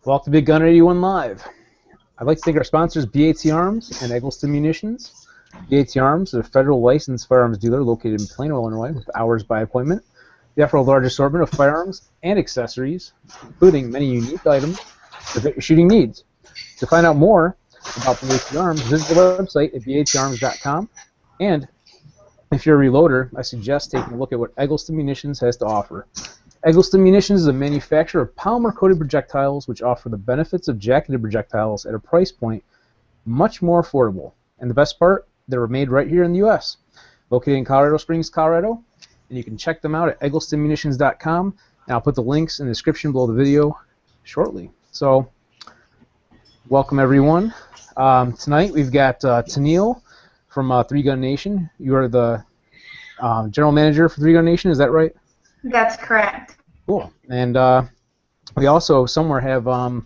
Welcome to BigGunner81 Live. I'd like to thank our sponsors, BAT Arms and Eggleston Munitions. BAT Arms is a federal licensed firearms dealer located in Plano, Illinois, with hours by appointment. They offer a large assortment of firearms and accessories, including many unique items to fit your shooting needs. To find out more about BAT Arms, visit the website at batarms.com. And if you're a reloader, I suggest taking a look at what Eggleston Munitions has to offer. Eggleston Munitions is a manufacturer of polymer-coated projectiles which offer the benefits of jacketed projectiles at a price point much more affordable. And the best part, they were made right here in the U.S., located in Colorado Springs, Colorado. And you can check them out at egglestonmunitions.com. And I'll put the links in the description below the video shortly. So, welcome everyone. Tonight we've got Tennille from 3 Gun Nation. You are the general manager for 3 Gun Nation, is that right? That's correct. Cool. And we also somewhere have Ryan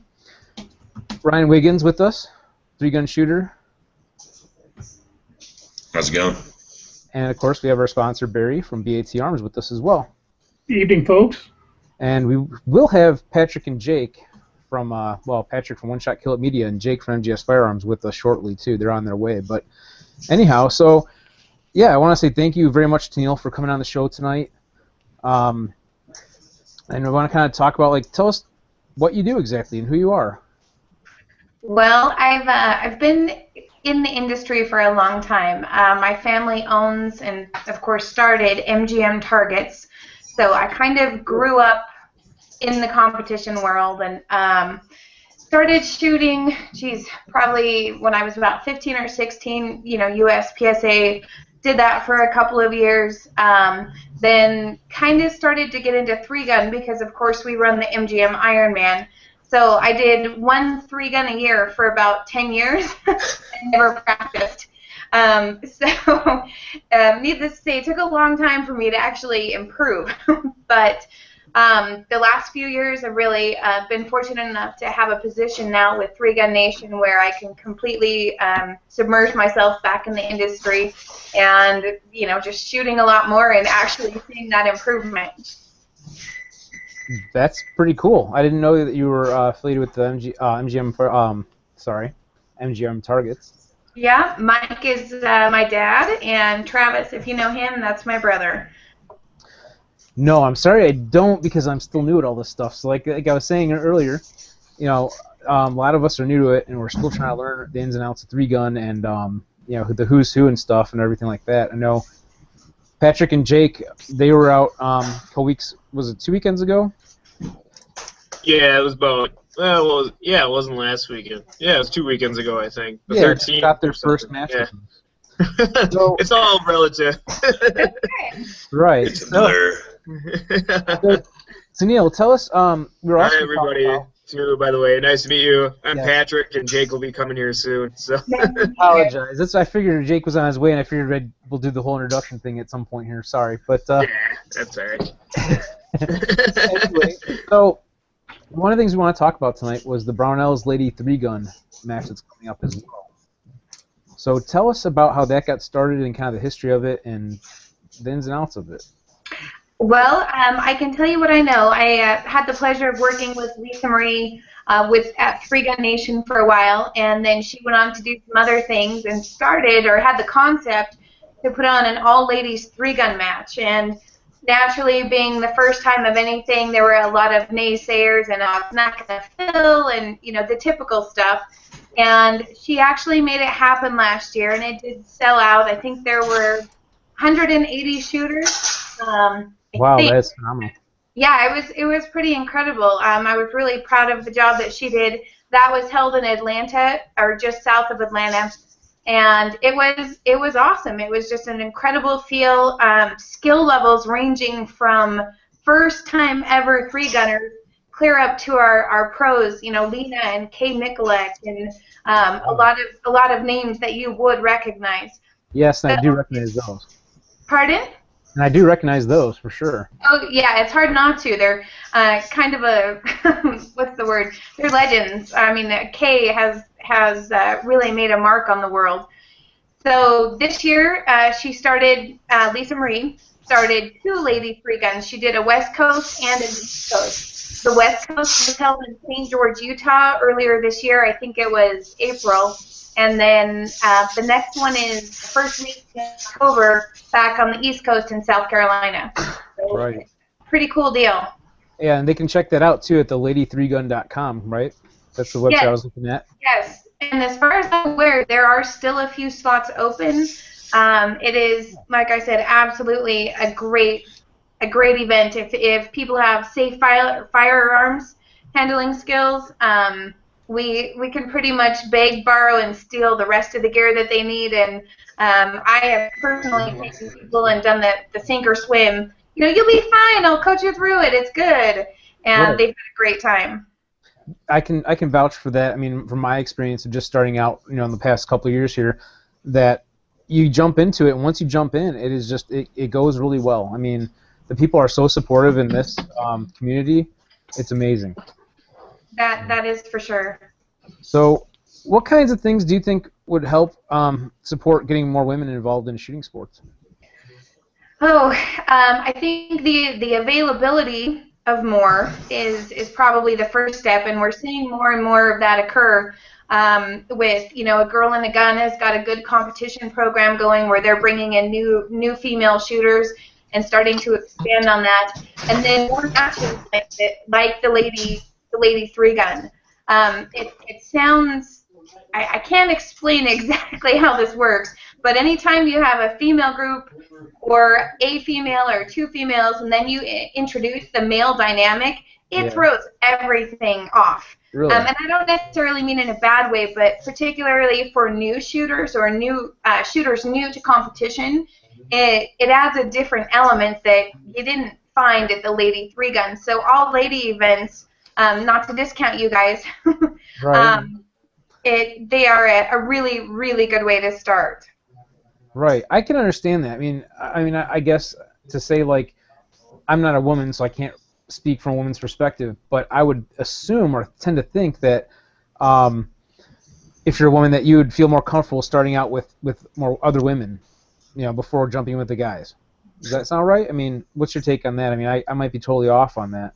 Wiggins with us, 3 Gun shooter. How's it going? And of course we have our sponsor Barry from BAT Arms with us as well. Good evening, folks. And we will have Patrick and Jake from, Patrick from One Shot Kill It Media and Jake from MGS Firearms with us shortly too. They're on their way. But anyhow, so yeah, I want to say thank you very much, Tennille, for coming on the show tonight. And we want to kind of talk about, like, tell us what you do exactly and who you are. Well, I've been in the industry for a long time. My family owns and, of course, started MGM Targets, so I kind of grew up in the competition world and started shooting, probably when I was about 15 or 16, USPSA. Did that for a couple of years, then kind of started to get into 3 Gun because, of course, we run the MGM Ironman. So I did 1 3 Gun a year for about 10 years and never practiced. Needless to say, it took a long time for me to actually improve. But the last few years I've really been fortunate enough to have a position now with 3 Gun Nation where I can completely submerge myself back in the industry and, just shooting a lot more and actually seeing that improvement. That's pretty cool. I didn't know that you were affiliated with the MGM Targets. Yeah, Mike is my dad, and Travis, if you know him, that's my brother. No, I'm sorry I don't, because I'm still new at all this stuff. So like I was saying earlier, a lot of us are new to it, and we're still trying to learn the ins and outs of 3 Gun and the who's who and stuff and everything like that. I know Patrick and Jake, they were out a couple weeks, was it 2 weekends ago? Yeah, it was about, it wasn't last weekend. Yeah, it was 2 weekends ago, I think. The 13th. Got their first match. Yeah. So, it's all relative. Right. It's a blur. So Tennille, tell us, we're also Hi, everybody, too, by the way. Nice to meet you. I'm Patrick, and Jake will be coming here soon. So. Apologize. I figured Jake was on his way, and I figured we'll do the whole introduction thing at some point here. Sorry, but yeah, that's all right. Anyway, so one of the things we want to talk about tonight was the Brownells Lady 3 Gun match that's coming up as well. So tell us about how that got started and kind of the history of it and the ins and outs of it. Well, I can tell you what I know. I had the pleasure of working with Lisa Marie at 3 Gun Nation for a while, and then she went on to do some other things and had the concept to put on an all-ladies 3 Gun match. And naturally, being the first time of anything, there were a lot of naysayers and it's not going to fill and, the typical stuff. And she actually made it happen last year, and it did sell out. I think there were 180 shooters. Wow, that's phenomenal. Yeah, it was pretty incredible. I was really proud of the job that she did. That was held in Atlanta, or just south of Atlanta, and it was awesome. It was just an incredible feel. Skill levels ranging from first time ever 3 gunners clear up to our pros. Lena and Kay Nicolette and a lot of names that you would recognize. Yes, I do recognize those. Pardon? And I do recognize those for sure. Oh yeah, it's hard not to. They're kind of a what's the word? They're legends. I mean, Kay has really made a mark on the world. So this year, she started. Lisa Marie started 2 lady 3 guns. She did a West Coast and an East Coast. The West Coast was held in St. George, Utah earlier this year. I think it was April. And then the next one is the first week in October back on the East Coast in South Carolina. So, Right. pretty cool deal. Yeah, and they can check that out too at the lady3gun.com, right? That's the website I was looking at. Yes, and as far as I'm aware, there are still a few slots open. It is, like I said, absolutely a great event. If people have safe firearms handling skills, we can pretty much beg, borrow, and steal the rest of the gear that they need. And I have personally taken people and done the sink or swim. You know, you'll be fine. I'll coach you through it. It's good, and Right. they've had a great time. I can vouch for that. I mean, from my experience of just starting out, you know, in the past couple of years here, that you jump into it, and once you jump in, it is just it goes really well. I mean, the people are so supportive in this community. It's amazing. That is for sure. So, what kinds of things do you think would help support getting more women involved in shooting sports? Oh, I think the availability of more is probably the first step, and we're seeing more and more of that occur. With, you know, A Girl and a Gun has got a good competition program going where they're bringing in new female shooters and starting to expand on that, and then more matches like the lady 3-gun. It sounds, I can't explain exactly how this works, but anytime you have a female group or a female or two females, and then you introduce the male dynamic, it throws everything off. Really? And I don't necessarily mean in a bad way, but particularly for new shooters or new shooters new to competition, it adds a different element that you didn't find at the Lady 3-Gun. So all lady events, not to discount you guys, Right. they are a really, really good way to start. Right. I can understand that. I guess to say, like, I'm not a woman, so I can't speak from a woman's perspective, but I would assume or tend to think that if you're a woman, that you would feel more comfortable starting out with more other women, you know, before jumping in with the guys. Does that sound right? I mean, what's your take on that? I mean, I might be totally off on that.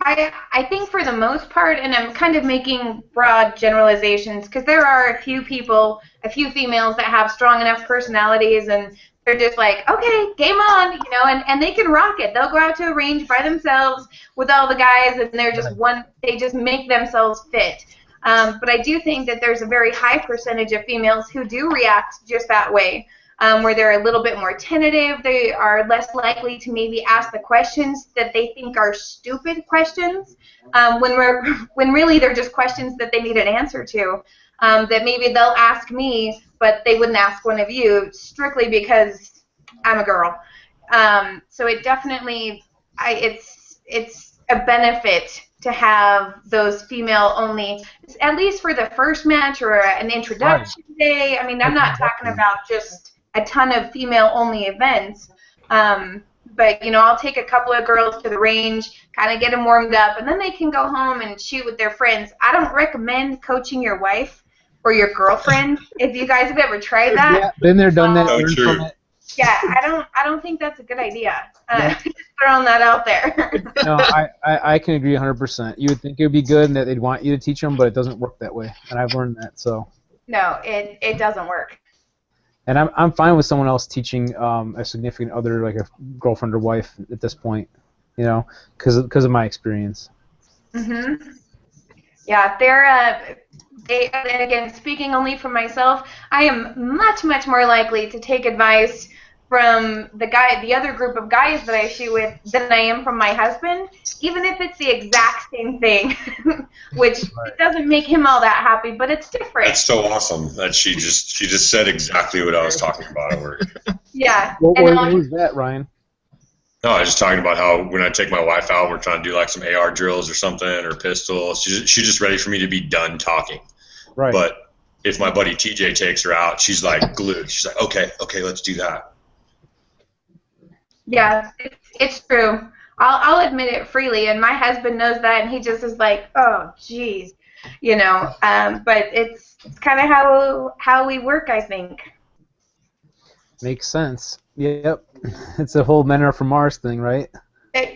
I think for the most part, and I'm kind of making broad generalizations, because there are a few females that have strong enough personalities, and they're just like, okay, game on, you know, and they can rock it. They'll go out to a range by themselves with all the guys, and they just make themselves fit. But I do think that there's a very high percentage of females who do react just that way. Where they're a little bit more tentative, they are less likely to maybe ask the questions that they think are stupid questions, when really they're just questions that they need an answer to, that maybe they'll ask me, but they wouldn't ask one of you strictly because I'm a girl. So it definitely, it's a benefit to have those female only, at least for the first match or an introduction day. I mean, I'm not talking about just a ton of female-only events, but, you know, I'll take a couple of girls to the range, kind of get them warmed up, and then they can go home and shoot with their friends. I don't recommend coaching your wife or your girlfriend, if you guys have ever tried that. Yeah, been there, done that, learned from it. Yeah, I don't think that's a good idea. Just throwing that out there. No, I can agree 100%. You would think it would be good and that they'd want you to teach them, but it doesn't work that way, and I've learned that. So. No, it doesn't work. And I'm fine with someone else teaching a significant other, like a girlfriend or wife, at this point, you know, because of my experience. Mhm. Yeah, and again, speaking only for myself, I am much more likely to take advice from the other group of guys that I shoot with than I am from my husband, even if it's the exact same thing, which it doesn't make him all that happy, but it's different. That's so awesome that she just said exactly what I was talking about at work. Yeah. What was that, Ryan? No, I was just talking about how when I take my wife out, we're trying to do like some AR drills or something, or pistols. She's just ready for me to be done talking. Right. But if my buddy TJ takes her out, she's like glued. She's like, okay, let's do that. Yeah, it's true. I'll admit it freely, and my husband knows that, and he just is like, oh, geez, you know. But it's kind of how we work, I think. Makes sense. Yep. It's a whole men are from Mars thing, right?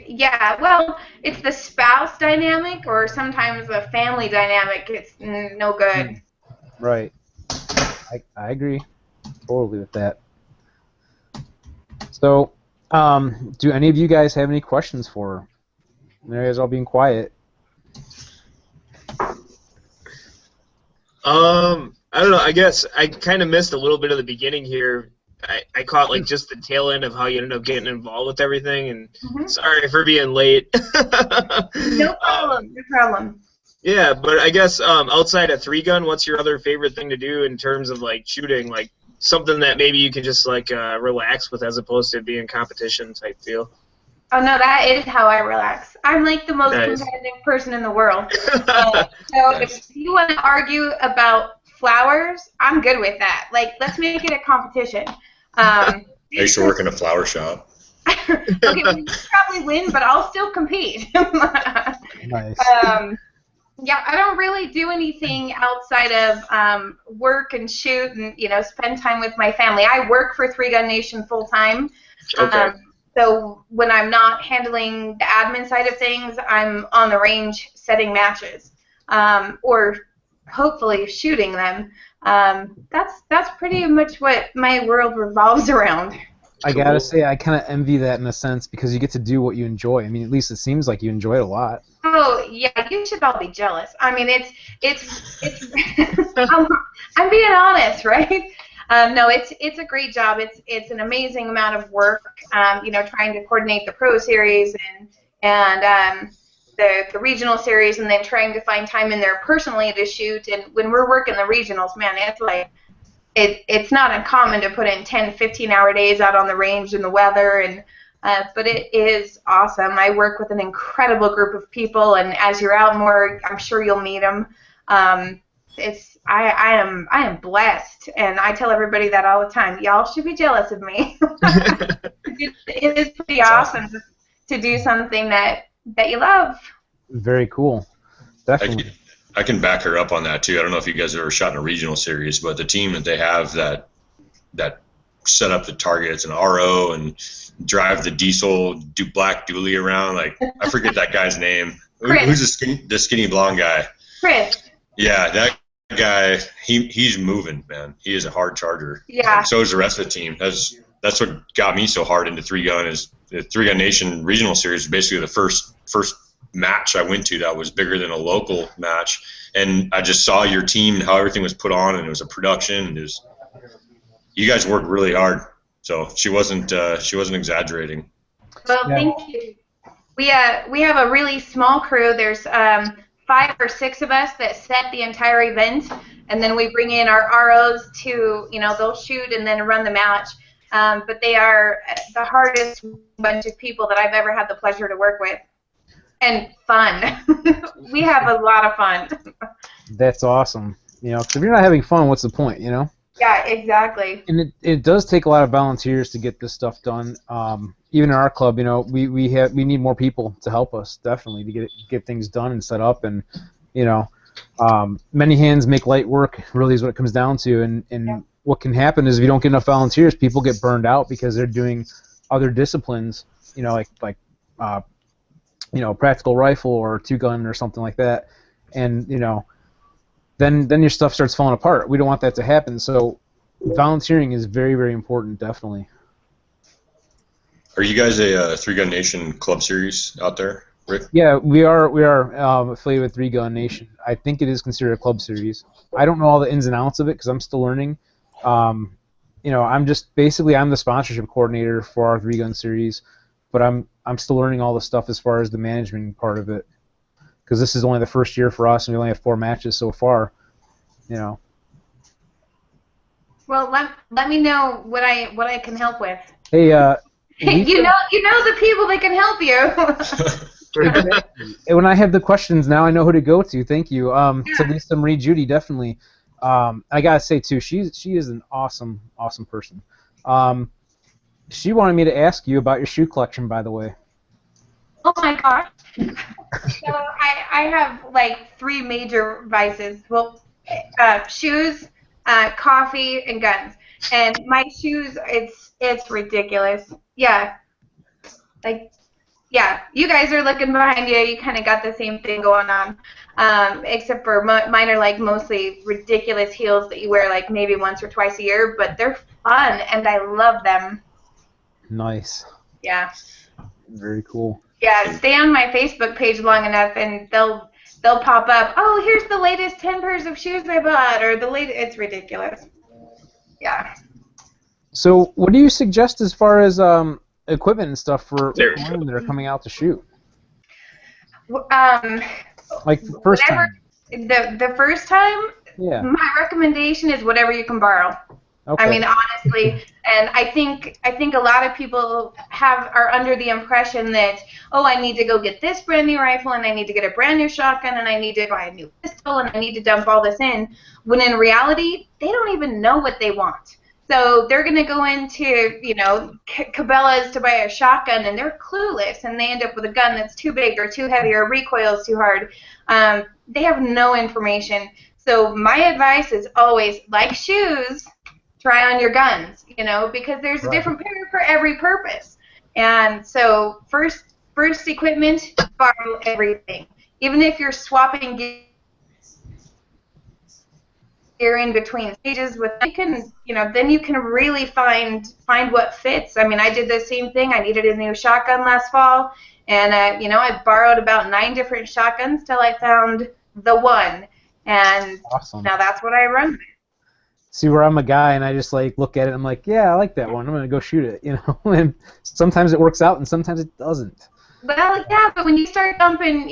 Yeah, well, it's the spouse dynamic or sometimes the family dynamic. It's no good. Right. I agree totally with that. So, do any of you guys have any questions for her? You guys all being quiet. I don't know. I guess I kind of missed a little bit of the beginning here. I caught like just the tail end of how you ended up getting involved with everything, and sorry for being late. No problem. No problem. Yeah, but I guess outside of 3-gun, what's your other favorite thing to do in terms of like shooting, like something that maybe you can just like relax with as opposed to being competition type feel? Oh no, that is how I relax. I'm like the most Nice. competitive person in the world. So if you want to argue about flowers, I'm good with that. Like, let's make it a competition. I used to work in a flower shop. Okay, well, you probably win, but I'll still compete. Nice. Yeah, I don't really do anything outside of work and shoot and spend time with my family. I work for 3-Gun Nation full time. Okay. So when I'm not handling the admin side of things, I'm on the range setting matches, or hopefully shooting them. That's pretty much what my world revolves around. I gotta say, I kind of envy that in a sense because you get to do what you enjoy. I mean, at least it seems like you enjoy it a lot. Oh yeah, you should all be jealous. I mean, it's I'm being honest, right? No, it's a great job. It's an amazing amount of work. Trying to coordinate the pro series and the regional series, and then trying to find time in there personally to shoot. And when we're working the regionals, man, it's like it's not uncommon to put in 10, 15-hour days out on the range in the weather, and but it is awesome. I work with an incredible group of people, and as you're out more, I'm sure you'll meet them. I am blessed, and I tell everybody that all the time. Y'all should be jealous of me. It is pretty awesome to do something that you love. Very cool. Definitely. I can back her up on that too. I don't know if you guys have ever shot in a regional series, but the team that they have that set up the targets and RO and drive the diesel black dually around, like I forget that guy's name. Chris. Who's the skinny blonde guy? Chris. Yeah, that guy. He's moving, man. He is a hard charger. Yeah. And so is the rest of the team. That's what got me so hard into 3-Gun. Is the 3-Gun Nation regional series basically the first match I went to that was bigger than a local match, and I just saw your team and how everything was put on, and it was a production, and you guys worked really hard. So she wasn't exaggerating. Well, thank you. We have a really small crew. There's 5 or 6 of us that set the entire event, and then we bring in our ROs to they'll shoot and then run the match. But they are the hardest bunch of people that I've ever had the pleasure to work with. And fun. We have a lot of fun. That's awesome. Because if you're not having fun, what's the point, Yeah, exactly. And it does take a lot of volunteers to get this stuff done. Even in our club, we need more people to help us, definitely, to get things done and set up. And, many hands make light work, really is what it comes down to. And what can happen is if you don't get enough volunteers, people get burned out because they're doing other disciplines, like practical rifle or 2-gun or something like that, and then your stuff starts falling apart. We don't want that to happen. So volunteering is very, very important, definitely. Are you guys a 3-Gun Nation club series out there, Rick? Yeah, we are affiliated with 3-Gun Nation. I think it is considered a club series. I don't know all the ins and outs of it because I'm still learning. I'm the sponsorship coordinator for our 3-Gun series, but I'm still learning all the stuff as far as the management part of it, because this is only the first year for us, and we only have 4 matches so far. Well, let me know what I can help with. Hey, you know the people that can help you. When I have the questions now, I know who to go to. Thank you. To Lisa Marie Judy, definitely. I gotta say too, she is an awesome person. She wanted me to ask you about your shoe collection, by the way. Oh my gosh. So I have like 3 major vices. Well, shoes, coffee, and guns. And my shoes, it's ridiculous. Yeah. Like Yeah, you guys are looking behind you. You kind of got the same thing going on, except for mine are like mostly ridiculous heels that you wear like maybe once or twice a year, but they're fun and I love them. Nice. Yeah. Very cool. Yeah, stay on my Facebook page long enough and they'll pop up. Oh, here's the latest 10 pairs of shoes I bought, or the latest. It's ridiculous. Yeah. So, what do you suggest as far as equipment and stuff for women that are coming out to shoot? Like the first time. The first time. Yeah. My recommendation is whatever you can borrow. Okay. I mean, honestly, and I think a lot of people are under the impression that, oh, I need to go get this brand new rifle, and I need to get a brand new shotgun, and I need to buy a new pistol, and I need to dump all this in. When in reality, they don't even know what they want. So they're going to go into, you know, Cabela's to buy a shotgun, and they're clueless, and they end up with a gun that's too big or too heavy or recoils too hard. They have no information. So my advice is always, like shoes, try on your guns, you know, because there's a different pair for every purpose. And so first equipment, borrow everything. Even if you're swapping gear in between stages with, you can, you know, then you can really find what fits. I mean, I did the same thing. I needed a new shotgun last fall, and you know, I borrowed about 9 different shotguns till I found the one, and awesome. Now that's what I run with. See, where I'm a guy and I just like look at it and I'm like, yeah, I like that one. I'm gonna go shoot it, you know. And sometimes it works out and sometimes it doesn't. Well, yeah, but when you start dumping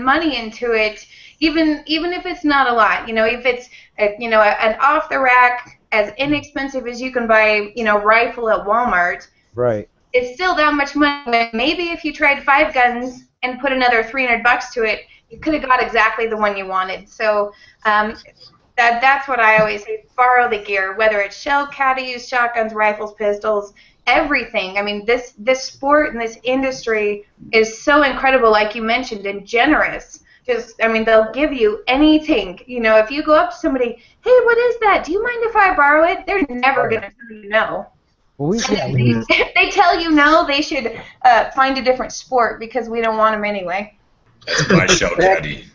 money into it, even if it's not a lot, you know, if it's an off the rack, as inexpensive as you can buy, you know, rifle at Walmart. Right. It's still that much money. Maybe if you tried 5 guns and put another $300 to it, you could have got exactly the one you wanted. So. That's what I always say. Borrow the gear, whether it's shell caddies, shotguns, rifles, pistols, everything. I mean, this sport and this industry is so incredible, like you mentioned, and generous. I mean, they'll give you anything. You know, if you go up to somebody, hey, what is that? Do you mind if I borrow it? They're never going to tell you no. Well, If they tell you no, they should find a different sport because we don't want them anyway. That's my shell caddy.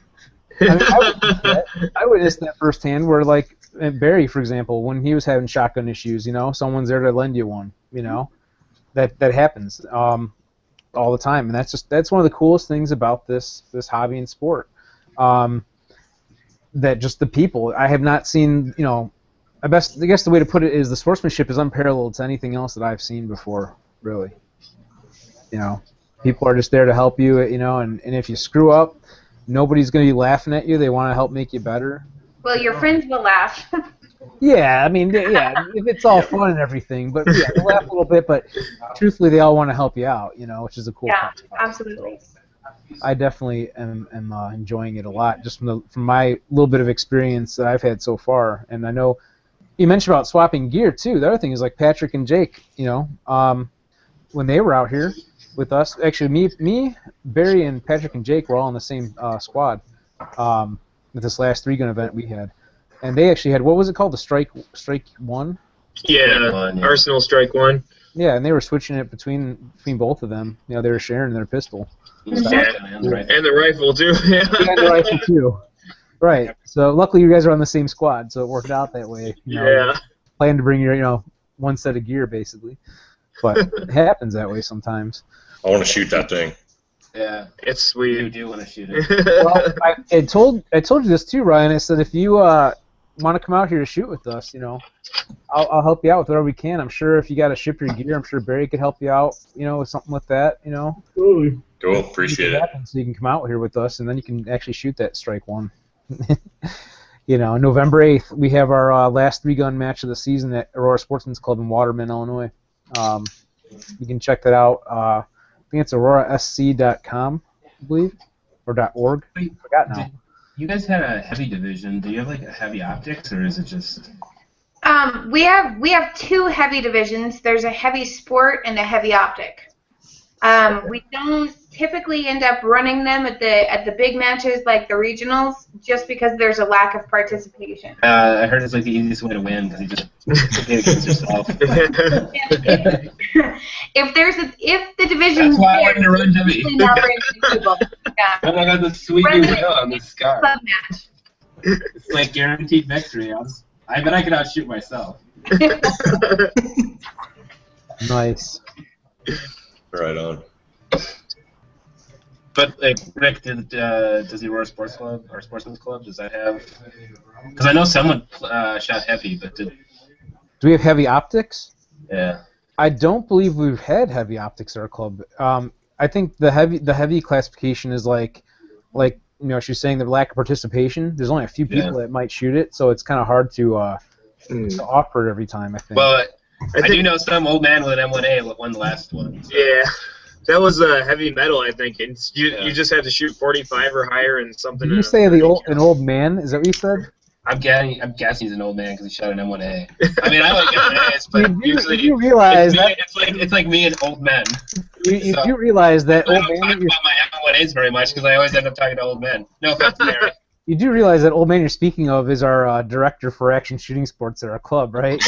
I mean, I witnessed that firsthand where, like, Barry, for example, when he was having shotgun issues, you know, someone's there to lend you one, you know. That happens all the time, and that's one of the coolest things about this hobby and sport. That just the people. I have not seen, you know, I guess the way to put it is the sportsmanship is unparalleled to anything else that I've seen before, really. You know, people are just there to help you, you know, and if you screw up, nobody's going to be laughing at you. They want to help make you better. Well, your friends will laugh. Yeah, I mean, yeah, it's all fun and everything, but yeah, they'll laugh a little bit, but truthfully, they all want to help you out, you know, which is a cool part. Yeah, absolutely. I definitely am enjoying it a lot, just from my little bit of experience that I've had so far. And I know you mentioned about swapping gear, too. The other thing is, like, Patrick and Jake, you know, when they were out here with us, actually, me, Barry, and Patrick and Jake were all in the same squad with this last 3-gun event we had. And they actually had, what was it called, the Strike 1? Yeah, Arsenal Strike 1. Yeah, and they were switching it between both of them. You know, they were sharing their pistol. Yeah, and the rifle, too. Yeah, and the rifle, too. Right. So luckily you guys are on the same squad, so it worked out that way. You know, yeah. Plan to bring your, you know, one set of gear, basically. But it happens that way sometimes. I want to shoot that thing. Yeah, it's sweet. You do want to shoot it. Well, I told you this too, Ryan. I said if you want to come out here to shoot with us, you know, I'll help you out with whatever we can. I'm sure if you got to ship your gear, I'm sure Barry could help you out, you know, with something with that, you know. Cool, appreciate it. So you can come out here with us, and then you can actually shoot that Strike 1. You know, November 8th, we have our last 3-gun match of the season at Aurora Sportsman's Club in Waterman, Illinois. You can check that out. I think it's aurorasc.com, I believe, or .org. I forgot now. You guys had a heavy division. Do you have like a heavy optics, or is it just? We have 2 heavy divisions. There's a heavy sport and a heavy optic. We don't typically end up running them at the big matches like the regionals, just because there's a lack of participation. I heard it's like the easiest way to win because you just compete against yourself. if the division's That's why I there, wanted to run heavy. usually not very many people. Yeah. And I got the sweet Run new the wheel on the scar. club match. It's like guaranteed victory. I bet I could outshoot myself. Nice. Right on. But like Rick, does the Aurora Sports Club or Sportsman's Club, does that have? Because I know someone shot heavy, but Do we have heavy optics? yeah. I don't believe we've had heavy optics at our club. I think the heavy classification is like she's saying the lack of participation. There's only a few people that might shoot it, so it's kind of hard to offer it every time. I think. Well, I do know some old man with an M1A that won the last one. So. Yeah, that was heavy metal, I think. You just had to shoot 45 or higher and something. Did you say an old man? Is that what you said? I'm guessing he's an old man because he shot an M1A. I mean, I like M1As, but usually you realize it's like me and old men. You do realize that I old don't talk man. about my M1As very much because I always end up talking to old men. No offense, Mary. You do realize that old man you're speaking of is our director for action shooting sports at our club, right?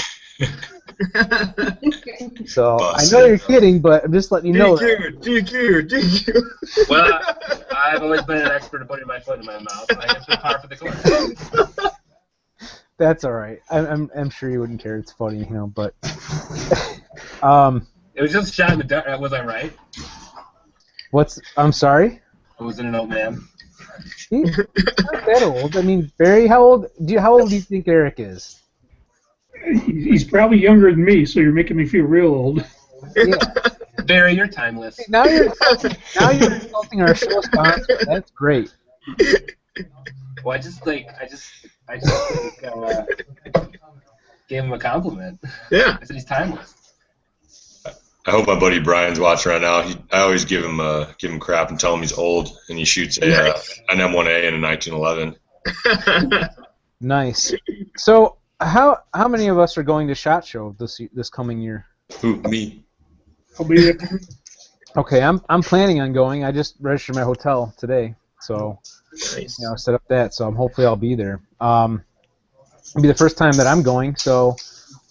So I know you're kidding, but I'm just letting you know. DQ. Well, I've always been an expert at putting my foot in my mouth. I guess we're par for the course. That's all right. I'm sure you wouldn't care. It's funny, but. It was just shot in the dark. Was I right? I'm sorry? Or was it an old man? He's not that old. I mean, Barry, how old do you think Eric is? He's probably younger than me, so you're making me feel real old. Yeah. Barry, you're timeless. Now you're insulting our show sponsor. That's great. Well, I just gave him a compliment. Yeah. I said he's timeless. I hope my buddy Brian's watching right now. I always give him crap and tell him he's old, and he shoots an M1A and a 1911. Nice. So, how many of us are going to SHOT Show this coming year? Who, me? I'll be there. Okay, I'm planning on going. I just registered my hotel today, so Nice. set up that. So hopefully I'll be there. It'll be the first time that I'm going, so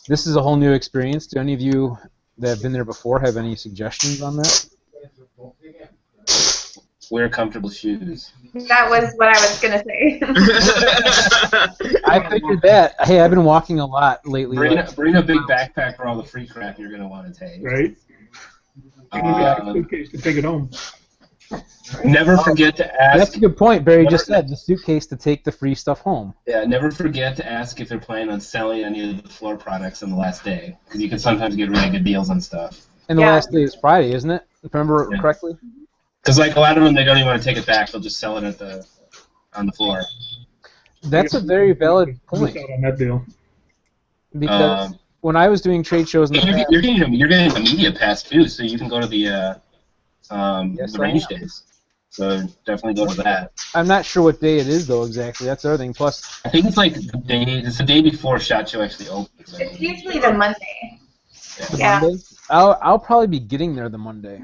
this is a whole new experience. Do any of you that have been there before have any suggestions on that? Wear comfortable shoes. That was what I was gonna say. I figured that. Hey, I've been walking a lot lately. Bring a big backpack for all the free crap you're gonna want to take. Right? A suitcase to take it home. Never forget to ask. That's a good point, Barry just said. The suitcase to take the free stuff home. Yeah, never forget to ask if they're planning on selling any of the floor products on the last day, because you can sometimes get really good deals on stuff. And the last day is Friday, isn't it? If I remember correctly? Because like a lot of them, they don't even want to take it back; they'll just sell it on the floor. That's a very valid point. Out on that deal. Because when I was doing trade shows in the past, you're getting a media pass too, so you can go to the range days. So definitely go to that. I'm not sure what day it is though exactly. That's the other thing. Plus, I think it's like the day before SHOT Show actually opens. It's usually the Monday. Monday. I'll probably be getting there the Monday.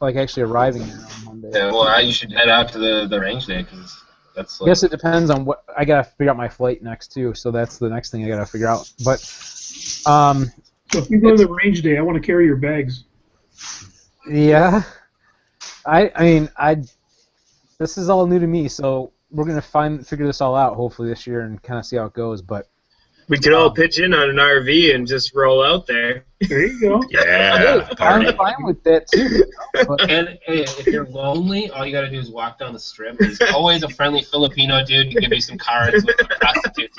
Like actually arriving there on Monday. Yeah, well, you should head out to the range day because that's. Like, I guess it depends on what I gotta figure out my flight next too. So that's the next thing I gotta figure out. But so if you go to the range day, I want to carry your bags. Yeah. I mean this is all new to me, so we're gonna figure this all out hopefully this year and kind of see how it goes. But We could all pitch in on an RV and just roll out there. There you go. Yeah. I'm fine with that too. But, and hey, if you're lonely, all you gotta do is walk down the strip. There's always a friendly Filipino dude who give you some cards with a prostitute.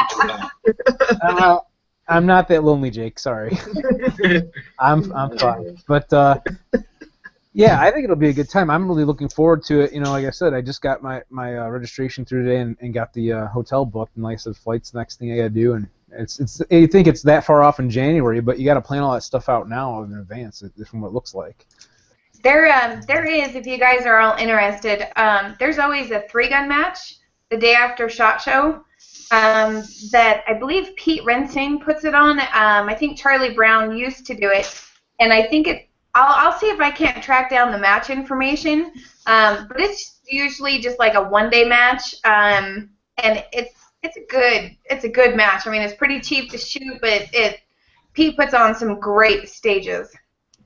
I'm not that lonely, Jake. Sorry. I'm fine. But yeah, I think it'll be a good time. I'm really looking forward to it. Like I said, I just got my registration through today and got the hotel booked. And like I said, flight's the next thing I got to do. And it's you think it's that far off in January, but you got to plan all that stuff out now in advance from what it looks like. There is, if you guys are all interested, there's always a 3-gun match the day after SHOT Show that I believe Pete Rensing puts it on. I think Charlie Brown used to do it, and I think I'll see if I can't track down the match information. But it's usually just like a one-day match, and it's a good match. I mean, it's pretty cheap to shoot, but Pete puts on some great stages.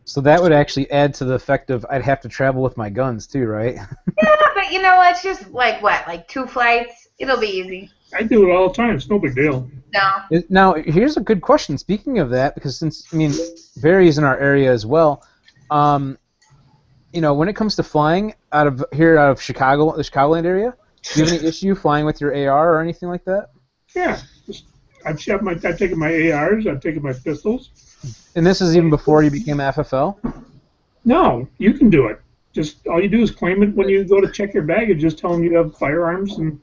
So that would actually add to the effect of I'd have to travel with my guns too, right? Yeah, but you know, it's just like 2 flights. It'll be easy. I do it all the time. It's no big deal. No. Now, here's a good question. Speaking of that, because Barry's in our area as well. When it comes to flying out of Chicago, the Chicagoland area, do you have any issue flying with your AR or anything like that? Yeah. I've taken my ARs. I've taken my pistols. And this is even before you became FFL? No, you can do it. Just all you do is claim it when you go to check your baggage. Just tell them you have firearms and.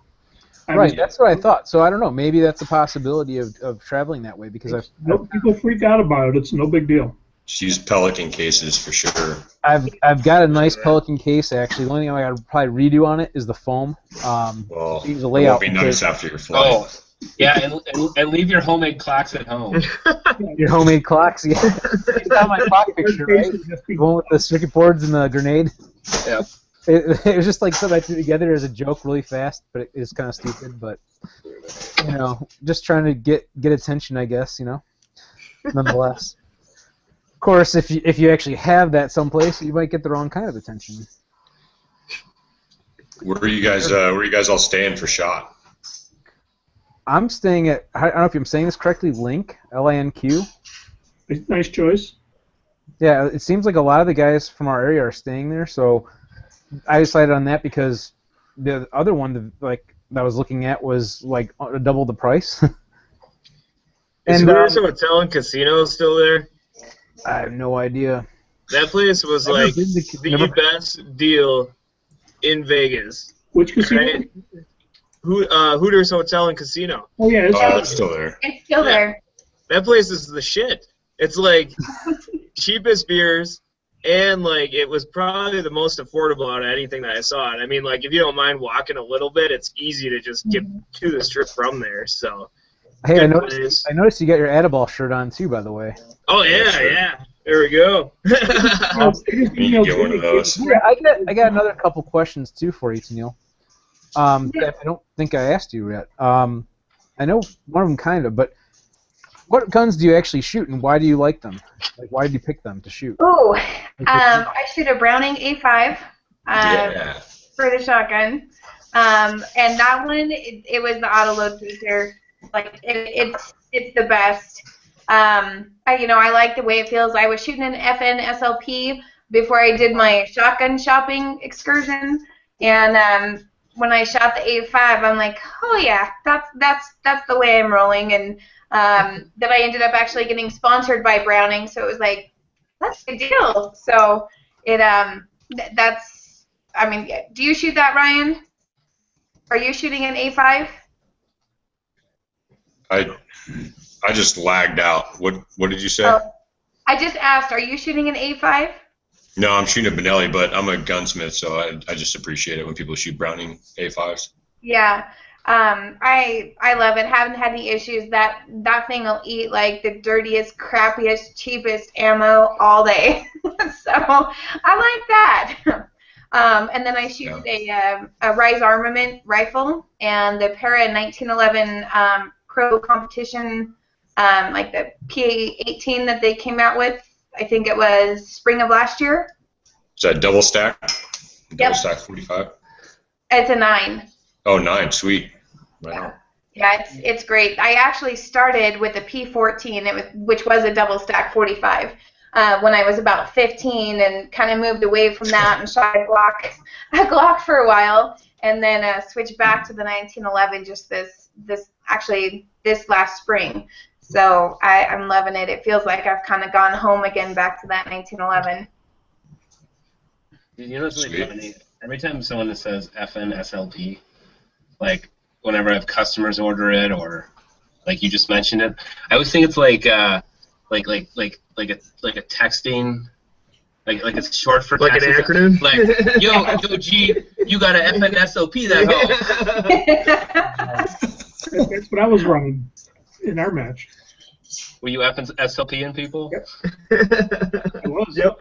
Right, that's what I thought. So I don't know. Maybe that's a possibility of traveling that way because people freak out about it. It's no big deal. Just use Pelican cases for sure. I've got a nice Pelican case actually. The only thing I got to probably redo on it is the foam. Well, use the layout. It won't be nice after your flight. Oh, yeah, and leave your homemade clocks at home. Your homemade clocks, yeah. You saw my clock picture, right? The one with the circuit boards and the grenade. Yeah. It was just like something I threw together as a joke really fast, but it was kind of stupid. But just trying to get attention, I guess. Nonetheless. Of course, if you actually have that someplace, you might get the wrong kind of attention. Where are you guys all staying for shot? I'm staying at, I don't know if I'm saying this correctly, Link, L-I-N-Q. Nice choice. Yeah, it seems like a lot of the guys from our area are staying there, so I decided on that because the other one that I was looking at was like double the price. Is Hooters Hotel and Casino still there? I have no idea. That place was like the best deal in Vegas. Which casino? Right? Hooters Hotel and Casino. Oh yeah, it's still there. It's still there. That place is the shit. It's like cheapest beers, and like it was probably the most affordable out of anything that I saw. And I mean, like if you don't mind walking a little bit, it's easy to just get to the strip from there. So. Hey, I noticed you got your Adaball shirt on too, by the way. Oh yeah. There we go. You can get one of those. Yeah, I got another couple questions too for you, Tennille. That I don't think I asked you yet. I know one of them kind of, but what guns do you actually shoot, and why do you like them? Like, why did you pick them to shoot? Oh, I shoot a Browning A5 for the shotgun, and that one it was the auto load feature. Like it's the best. I like the way it feels. I was shooting an FN SLP before I did my shotgun shopping excursion, and when I shot the A5, I'm like, oh yeah, that's the way I'm rolling. And then I ended up actually getting sponsored by Browning, so it was like, that's a deal. So that's. I mean, do you shoot that, Ryan? Are you shooting an A5? I just lagged out. What did you say? Oh, I just asked, are you shooting an A5? No, I'm shooting a Benelli, but I'm a gunsmith, so I just appreciate it when people shoot Browning A5s. Yeah, I love it. Haven't had any issues. That thing will eat like the dirtiest, crappiest, cheapest ammo all day. So I like that. And then I shoot a Rise Armament rifle and the Para 1911 Pro Competition, like the PA-18 that they came out with. I think it was spring of last year. Is that double stack? Yep. Double stack 45? It's a 9. Oh, 9, sweet. Right on. Yeah, it's great. I actually started with a P14, which was a double stack 45, when I was about 15, and kind of moved away from that and shot a Glock for a while, and then switched back to the 1911 just this last spring. So I'm loving it. It feels like I've kind of gone home again back to that 1911. You know what's really funny? Every time someone says FN SLP, like whenever I have customers order it or like you just mentioned it, I always think it's like a texting, like it's short for like an acronym. Like yo G, you got an FN SLP that hoe. That's what I was running in our match. Were you effing SLP-ing people? Yep. I was. Yep.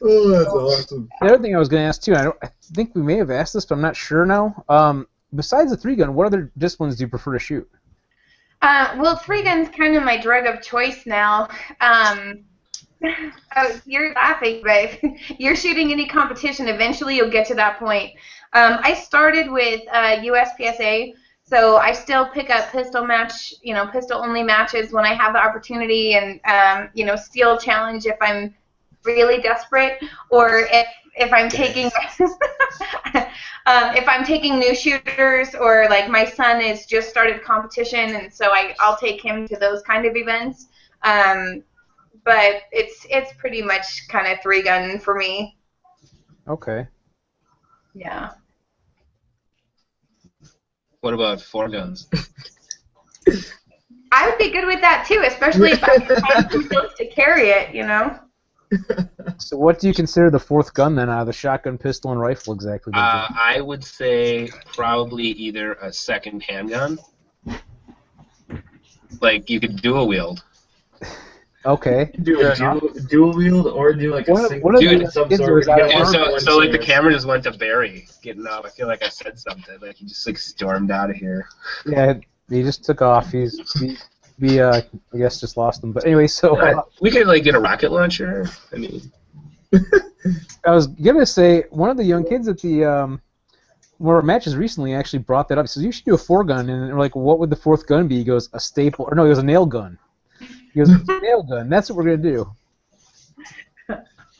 Oh, that's awesome. The other thing I was going to ask too, I think we may have asked this, but I'm not sure now. Besides the 3-gun, what other disciplines do you prefer to shoot? Well, 3-gun's kind of my drug of choice now. Oh, you're laughing, but you're shooting any competition. Eventually, you'll get to that point. I started with USPSA, so I still pick up pistol-only matches when I have the opportunity, and steel challenge if I'm really desperate, or if I'm taking if I'm taking new shooters, or like my son has just started competition, and so I'll take him to those kind of events. But it's pretty much kind of 3-gun for me. Okay. Yeah. What about 4 guns? I would be good with that too, especially if I can find some place to carry it, So what do you consider the 4th gun then out of the shotgun, pistol, and rifle exactly? I would say probably either a second handgun. Like you could dual wield. Okay. Do a dual wield or do like a single Dude, some kids sort was out of of So like the camera just went to Barry getting up. I feel like I said something. Like he just like stormed out of here. Yeah, he just took off. I guess just lost him. But anyway, so We could like get a rocket launcher. I mean, I was gonna say one of the young kids at the one of our matches recently actually brought that up. He says you should do a 4-gun, and we're like, what would the 4th gun be? He goes, a staple, or no, he goes, a nail gun. He goes, a nail gun. That's what we're gonna do.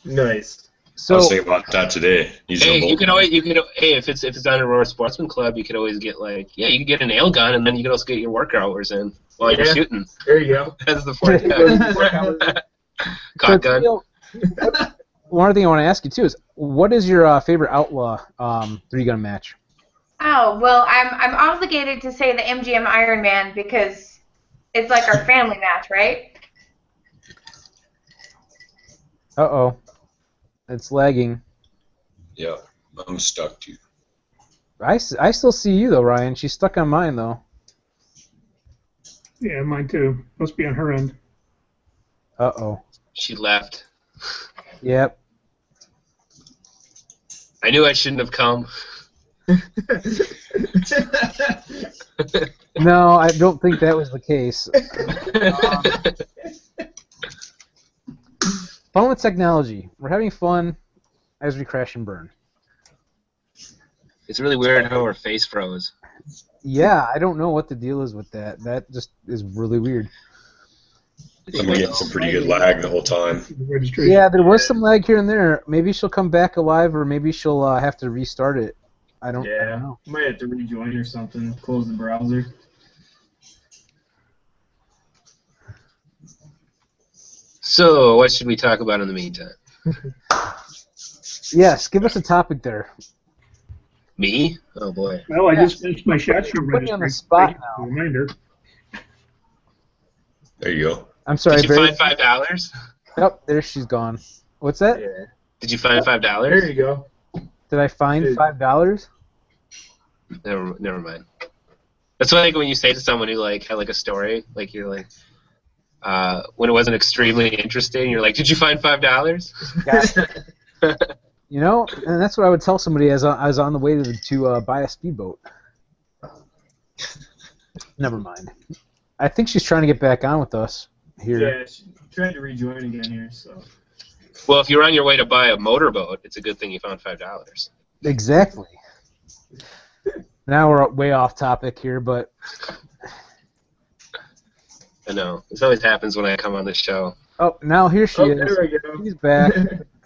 Nice. So I was thinking about that today. hey, if it's on Aurora Sportsman Club, you could always get you could get a nail gun, and then you could also get your work hours in while you're shooting. There you go. That's the 4th gun. Cock gun. One other thing I want to ask you too is, what is your favorite outlaw 3-gun match? Oh, well, I'm obligated to say the MGM Ironman because it's like our family match, right? Uh-oh. It's lagging. Yeah, I'm stuck too. I still see you though, Ryan. She's stuck on mine though. Yeah, mine too. Must be on her end. Uh-oh. She left. Yep. I knew I shouldn't have come. No, I don't think that was the case. Fun with technology. We're having fun as we crash and burn. It's really weird how her face froze. Yeah, I don't know what the deal is with that. That just is really weird. I'm getting some pretty good lag the whole time. Yeah, there was some lag here and there. Maybe she'll come back alive, or maybe she'll have to restart it. I don't know. Might have to rejoin or something. Close the browser. So, what should we talk about in the meantime? Yes, give us a topic there. Me? Oh boy. Well, I just finished my shot shoot Put me on the registry. spot Thank you now. for the reminder. There you go. I'm sorry, Did you Barry. find $5? Oh, there she's gone. What's that? Yeah. Did you find $5? There you go. Did I find $5? Never mind. That's like when you say to someone who had a story, like you're like, when it wasn't extremely interesting, you're like, did you find $5? You know, and that's what I would tell somebody as I was on the way to buy a speedboat. Never mind. I think she's trying to get back on with us here. Yeah, she tried to rejoin again here, so. Well, if you're on your way to buy a motorboat, it's a good thing you found $5. Exactly. Now we're way off topic here, but I know. This always happens when I come on the show. oh, now here she is. There we go. She's back.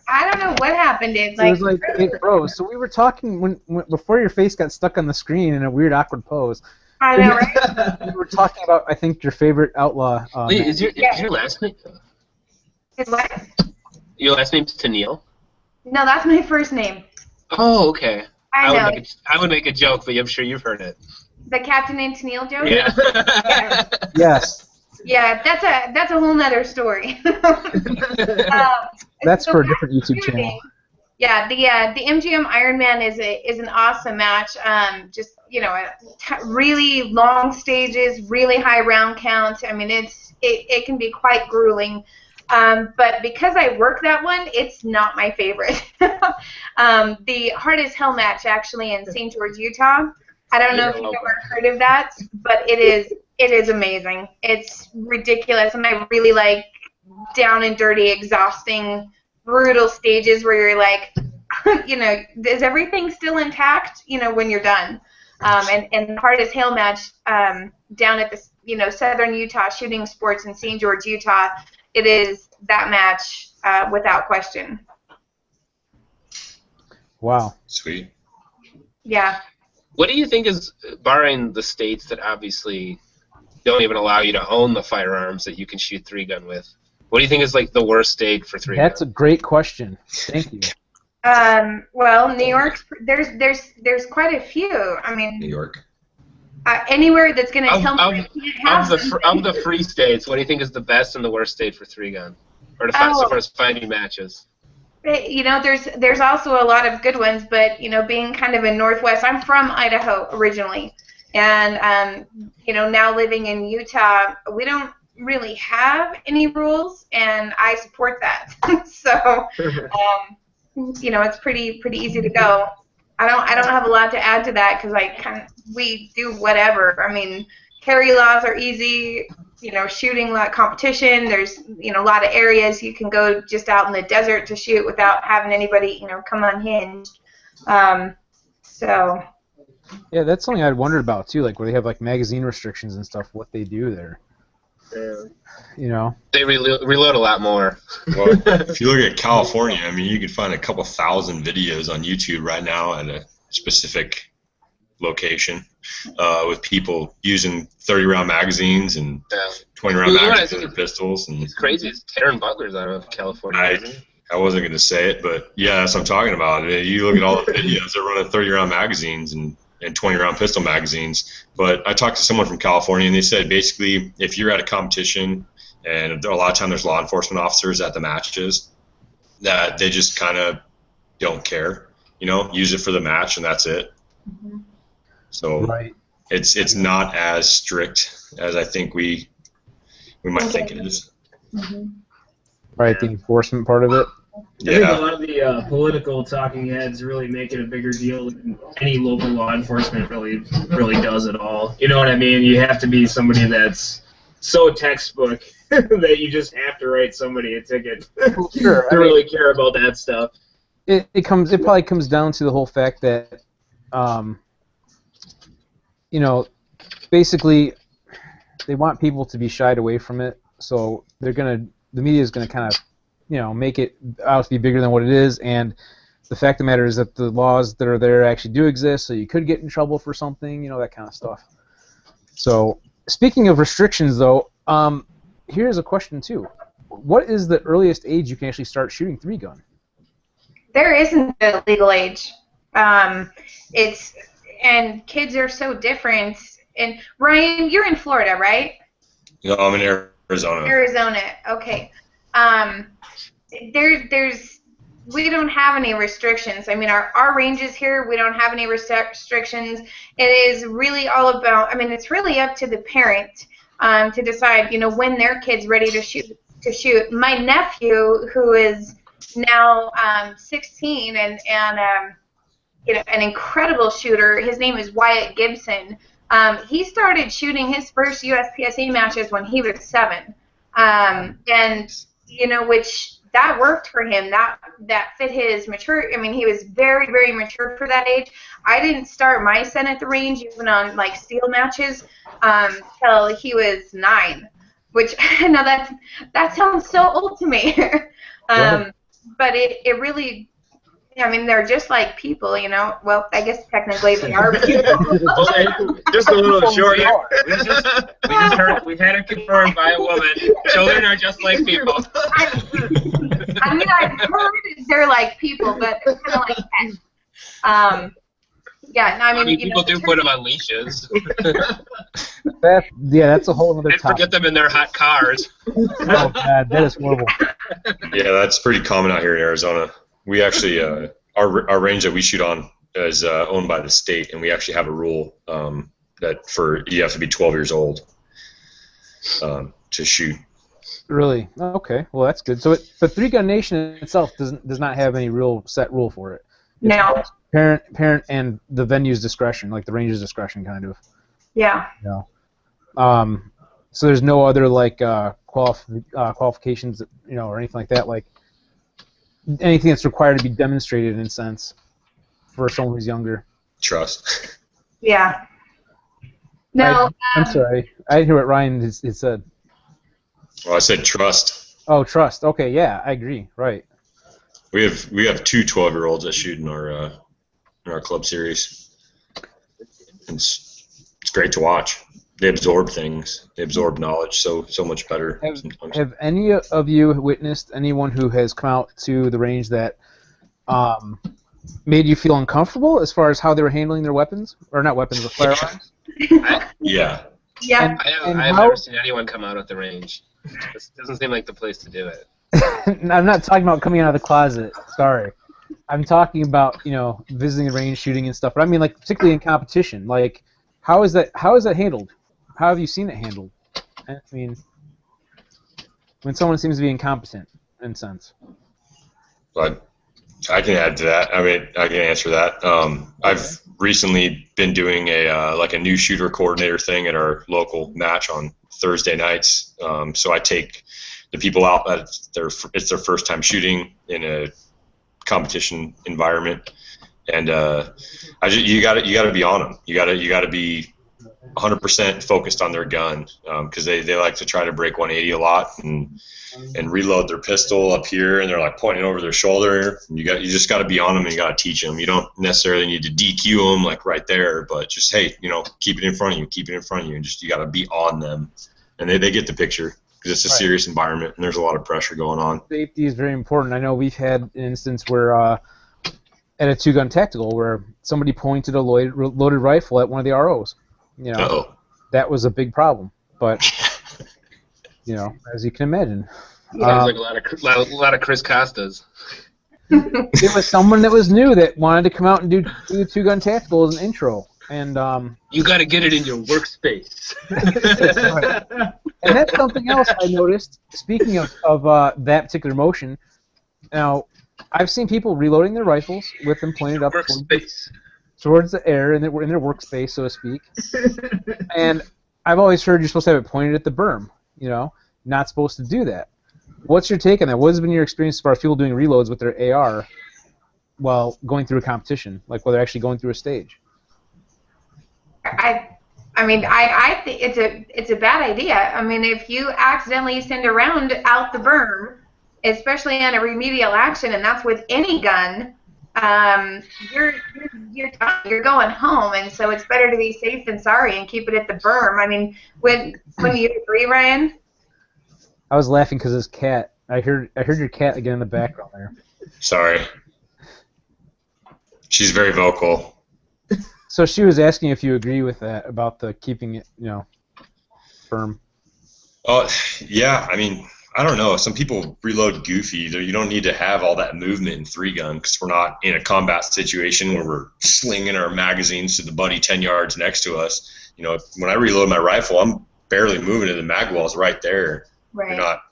I don't know what happened. It was like it froze. So we were talking when before your face got stuck on the screen in a weird, awkward pose. I know, right? We were talking about, I think, your favorite outlaw. Wait, match. is your last name? Is what? Your last name's Tennille? No, that's my first name. Oh, okay. I know. I would make a joke, but I'm sure you've heard it. The Captain and Tennille joke? Yeah. Yes. Yeah, that's a whole nother story. That's so for a different YouTube channel. Yeah, the MGM Ironman is an awesome match. Just really long stages, really high round counts. I mean, it can be quite grueling. But because I work that one, it's not my favorite. The Hard as Hell match, actually, in St. George, Utah. I don't know if you've ever heard of that, but it is amazing. It's ridiculous, and I really like down and dirty, exhausting, brutal stages where you're like, is everything still intact? When you're done. And the Hard as Hell match down at the Southern Utah Shooting Sports in St. George, Utah. It is that match without question. Wow. Sweet. Yeah. What do you think is, barring the states that obviously don't even allow you to own the firearms that you can shoot 3-gun with, what do you think is like the worst state for 3-gun? That's a great question. Thank you. Well, New York. There's quite a few. I mean, New York. Anywhere that's going to tell me you can't have of the free states, what do you think is the best and the worst state for 3-gun, or to find, so far as finding matches? There's also a lot of good ones, but being kind of in Northwest, I'm from Idaho originally, and now living in Utah, we don't really have any rules, and I support that. So, it's pretty easy to go. I don't have a lot to add to that because we do whatever. I mean, carry laws are easy. Shooting like competition. There's a lot of areas you can go just out in the desert to shoot without having anybody come unhinged. So. Yeah, that's something I'd wondered about too, like where they have like magazine restrictions and stuff. What they do there. They reload a lot more. Well, if you look at California, I mean, you can find a couple thousand videos on YouTube right now at a specific location with people using 30-round magazines and 20-round magazines in their pistols. And it's crazy. It's Taryn Butler's out of California. I wasn't going to say it, but yeah, that's what I'm talking about. You look at all the videos, they're running 30-round magazines and 20-round pistol magazines. But I talked to someone from California, and they said basically if you're at a competition, and a lot of time there's law enforcement officers at the matches, that they just kind of don't care. Use it for the match, and that's it. Mm-hmm. So right. It's not as strict as I think we might think it is. Mm-hmm. Right, the enforcement part of it. I think a lot of the political talking heads really make it a bigger deal than any local law enforcement really does at all. You know what I mean? You have to be somebody that's so textbook that you just have to write somebody a ticket to really care about that stuff. It probably comes down to the whole fact that basically they want people to be shied away from it, so the media is gonna kind of make it out to be bigger than what it is, and the fact of the matter is that the laws that are there actually do exist, so you could get in trouble for something, that kind of stuff. So, speaking of restrictions, though, here's a question, too. What is the earliest age you can actually start shooting 3-gun? There isn't a legal age. And kids are so different. And, Ryan, you're in Florida, right? No, I'm in Arizona. Arizona, okay. We don't have any restrictions. I mean, our ranges here, we don't have any restrictions. It is really all about, it's really up to the parent to decide, when their kid's ready to shoot. My nephew, who is now 16 and an incredible shooter, his name is Wyatt Gibson. He started shooting his first USPSA matches when he was 7. Which that worked for him. That fit his mature. He was very, very mature for that age. I didn't start my son at the range, even on like steel matches, till he was 9. Which I know that sounds so old to me. But it really. They're just like people, Well, I guess technically they are people. Just a little shorter. We had it confirmed by a woman. Children are just like people. I've heard they're like people, but it's kind of like pets. People do put them on leashes. That's a whole other topic. And forget them in their hot cars. Oh, God, that is horrible. Yeah, that's pretty common out here in Arizona. We actually, our range that we shoot on is owned by the state, and we actually have a rule that you have to be 12 years old to shoot. Really? Okay. Well, that's good. So, but Three Gun Nation itself does not have any real set rule for it. It's No. Parent and the venue's discretion, like the ranger's discretion, kind of. Yeah. You know. So there's no other like qualifications, you know, or anything like that, like anything that's required to be demonstrated in a sense for someone who's younger. Trust. Yeah. No. I'm sorry. I didn't hear what Ryan has said. Well, I said trust. Oh, trust. Okay, yeah, I agree. Right. We have 2 12-year-olds that shoot in our club series. It's great to watch. They absorb things. They absorb knowledge so much better. Have any of you witnessed anyone who has come out to the range that made you feel uncomfortable as far as how they were handling their weapons, or not weapons, but firearms? Yeah. Yeah. I've never seen anyone come out at the range. This doesn't seem like the place to do it. I'm not talking about coming out of the closet. Sorry. I'm talking about, you know, visiting the range, shooting and stuff. But I mean, like, particularly in competition. Like, how is that handled? How have you seen it handled? I mean, when someone seems to be incompetent, in a sense. But I can add to that. I mean, I can answer that. I've recently been doing a new shooter coordinator thing at our local match on Thursday nights. So I take the people out that it's their first time shooting in a competition environment, and you got to be on them. You got to be 100% focused on their gun, because they like to try to break 180 a lot and reload their pistol up here, and they're like pointing over their shoulder. And you just got to be on them, and you got to teach them. You don't necessarily need to DQ them like right there, but just, hey, you know, keep it in front of you, and just you got to be on them, and they get the picture, because it's a serious environment and there's a lot of pressure going on. Safety is very important. I know we've had an instance where at a 2-gun tactical where somebody pointed a loaded rifle at one of the ROs. You know, that was a big problem. But you know, as you can imagine, Sounds like a lot of Chris Costas. it was someone that was new that wanted to come out and do 2-gun tactical as an intro, and you got to get it in your workspace. And that's something else I noticed. Speaking of that particular motion, now I've seen people reloading their rifles with them pointed up towards the air in their workspace, so to speak. And I've always heard you're supposed to have it pointed at the berm. You know, not supposed to do that. What's your take on that? What has been your experience as far as people doing reloads with their AR while going through a competition, like while they're actually going through a stage? I mean, I think it's a bad idea. I mean, if you accidentally send a round out the berm, especially on a remedial action, and that's with any gun, you're done. You're going home, and so it's better to be safe than sorry and keep it at the berm. I mean, when you agree, Ryan? I was laughing because his cat. I heard your cat again in the background there. Sorry. She's very vocal. So she was asking if you agree with that about the keeping it, you know, firm. Oh, yeah. I mean, I don't know. Some people reload goofy. You don't need to have all that movement in 3-gun because we're not in a combat situation where we're slinging our magazines to the buddy 10 yards next to us. You know, when I reload my rifle, I'm barely moving, and the mag wall's right there. Right. You're not.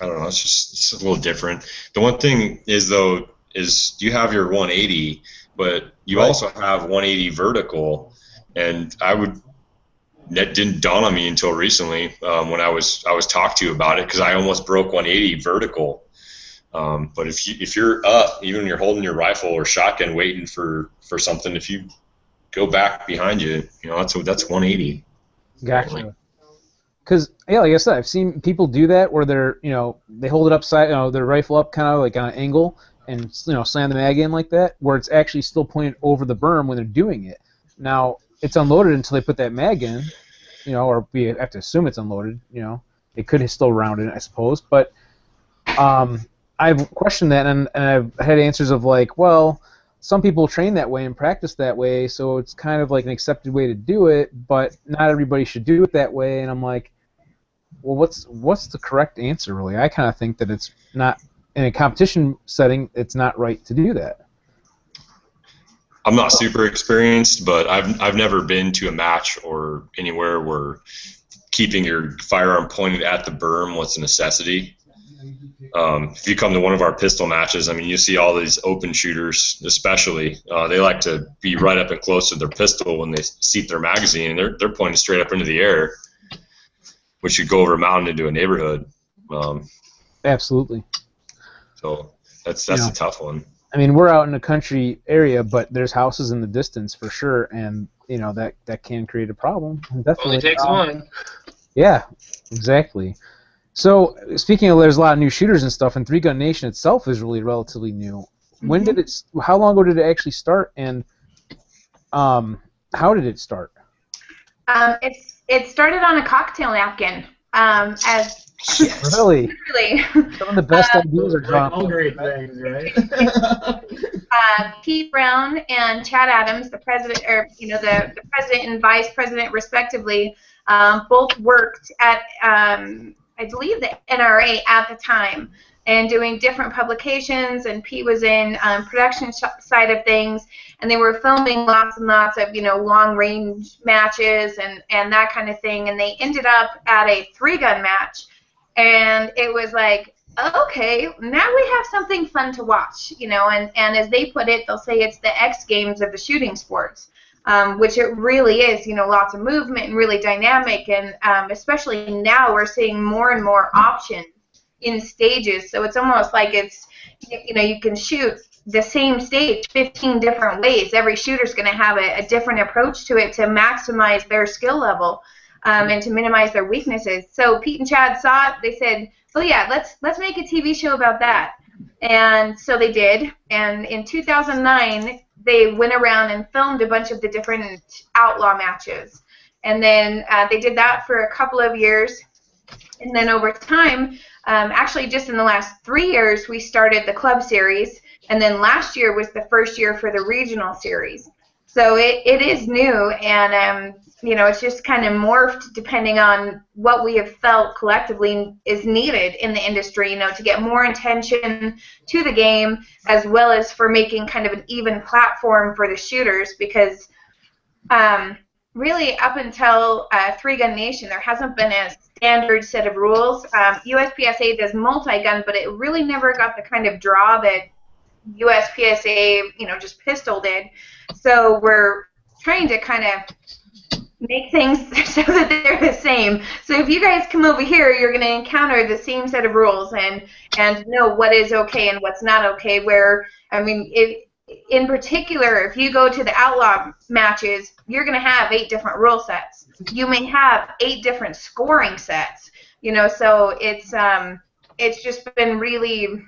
I don't know. It's a little different. The one thing is you have your 180. But you also have 180 vertical, and that didn't dawn on me until recently when I was talked to about it, because I almost broke 180 vertical. But if you're up, even when you're holding your rifle or shotgun waiting for something, if you go back behind you, you know, that's 180. Gotcha. Because yeah, like I said, I've seen people do that where they hold it upside, their rifle up kind of like on an angle, and slam the mag in like that, where it's actually still pointed over the berm when they're doing it. Now it's unloaded until they put that mag in, or we have to assume it's unloaded. It could still round it, I suppose. But I've questioned that, and I've had answers of like, well, some people train that way and practice that way, so it's kind of like an accepted way to do it, but not everybody should do it that way. And I'm like, well, what's the correct answer, really? I kind of think that it's not. In a competition setting, it's not right to do that. I'm not super experienced, but I've never been to a match or anywhere where keeping your firearm pointed at the berm was a necessity. If you come to one of our pistol matches, I mean, you see all these open shooters, especially. They like to be right up and close to their pistol when they seat their magazine, and they're pointing straight up into the air, which could go over a mountain into a neighborhood. Absolutely. So that's a tough one. I mean, we're out in a country area, but there's houses in the distance for sure, and that can create a problem. Definitely. Only takes one. Yeah, exactly. So speaking of, there's a lot of new shooters and stuff, and 3-Gun Nation itself is really relatively new. When did it? How long ago did it actually start, and how did it start? It started on a cocktail napkin. As Really? Really. Some of the best ideas are drawn. All great things, right? Pete Brown and Chad Adams, the president, or the president and vice president, respectively, both worked at I believe the NRA at the time, and doing different publications. And Pete was in production side of things, and they were filming lots and lots of long range matches and that kind of thing. And they ended up at a 3-gun match. And it was like, okay, now we have something fun to watch, and as they put it, they'll say it's the X Games of the shooting sports, which it really is, lots of movement and really dynamic, and especially now we're seeing more and more options in stages, so it's almost like it's, you can shoot the same stage 15 different ways. Every shooter's going to have a different approach to it to maximize their skill level. And to minimize their weaknesses. So Pete and Chad saw it. They said, "Oh yeah, let's make a TV show about that." And so they did. And in 2009, they went around and filmed a bunch of the different outlaw matches. And then they did that for a couple of years. And then over time, actually just in the last 3 years, we started the club series. And then last year was the first year for the regional series. So it is new, and it's just kind of morphed depending on what we have felt collectively is needed in the industry, to get more attention to the game, as well as for making kind of an even platform for the shooters, because really up until 3-Gun Nation, there hasn't been a standard set of rules. USPSA does multi-gun, but it really never got the kind of draw that USPSA, just pistol did. So we're trying to kind of make things so that they're the same. So if you guys come over here, you're going to encounter the same set of rules and know what is okay and what's not okay. Where, I mean, in particular, if you go to the outlaw matches, you're going to have 8 different rule sets. You may have 8 different scoring sets. So it's just been really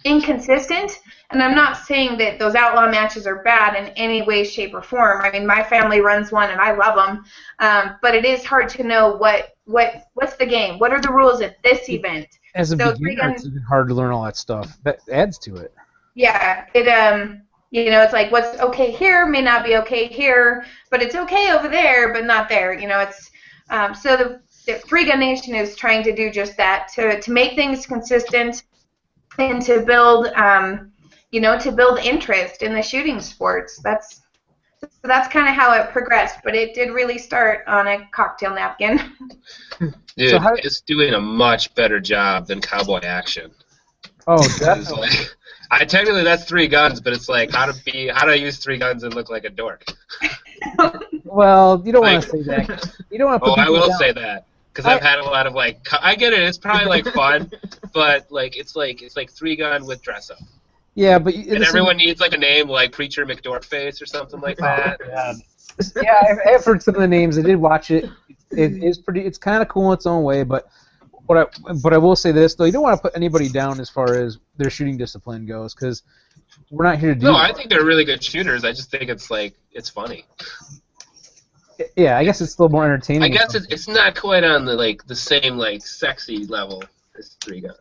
inconsistent, and I'm not saying that those outlaw matches are bad in any way, shape, or form. I mean, my family runs one, and I love them, but it is hard to know what's the game, what are the rules at this event. As a beginner, it's even hard to learn all that stuff. That adds to it. Yeah, it's like what's okay here may not be okay here, but it's okay over there, but not there. It's so the 3-Gun Nation is trying to do just that, to make things consistent. And to build, to build interest in the shooting sports. That's kind of how it progressed, but it did really start on a cocktail napkin. Dude, so it's doing a much better job than Cowboy Action. Oh, definitely. Technically that's 3 guns, but it's like how to use 3 guns and look like a dork. Well, you don't want to say that. You don't want to. I will say that. Because I've had a lot of I get it. It's probably fun, but it's like 3-gun with dress up. Yeah, but and everyone needs a name like Preacher McDorkface or something like that. Yeah, I've heard some of the names. I did watch it. It's kind of cool in its own way. But I will say this though, you don't want to put anybody down as far as their shooting discipline goes, because we're not here to do. No, I think they're really good shooters. I just think it's funny. Yeah, I guess it's still more entertaining. I guess it's not quite on the same sexy level as 3-gun.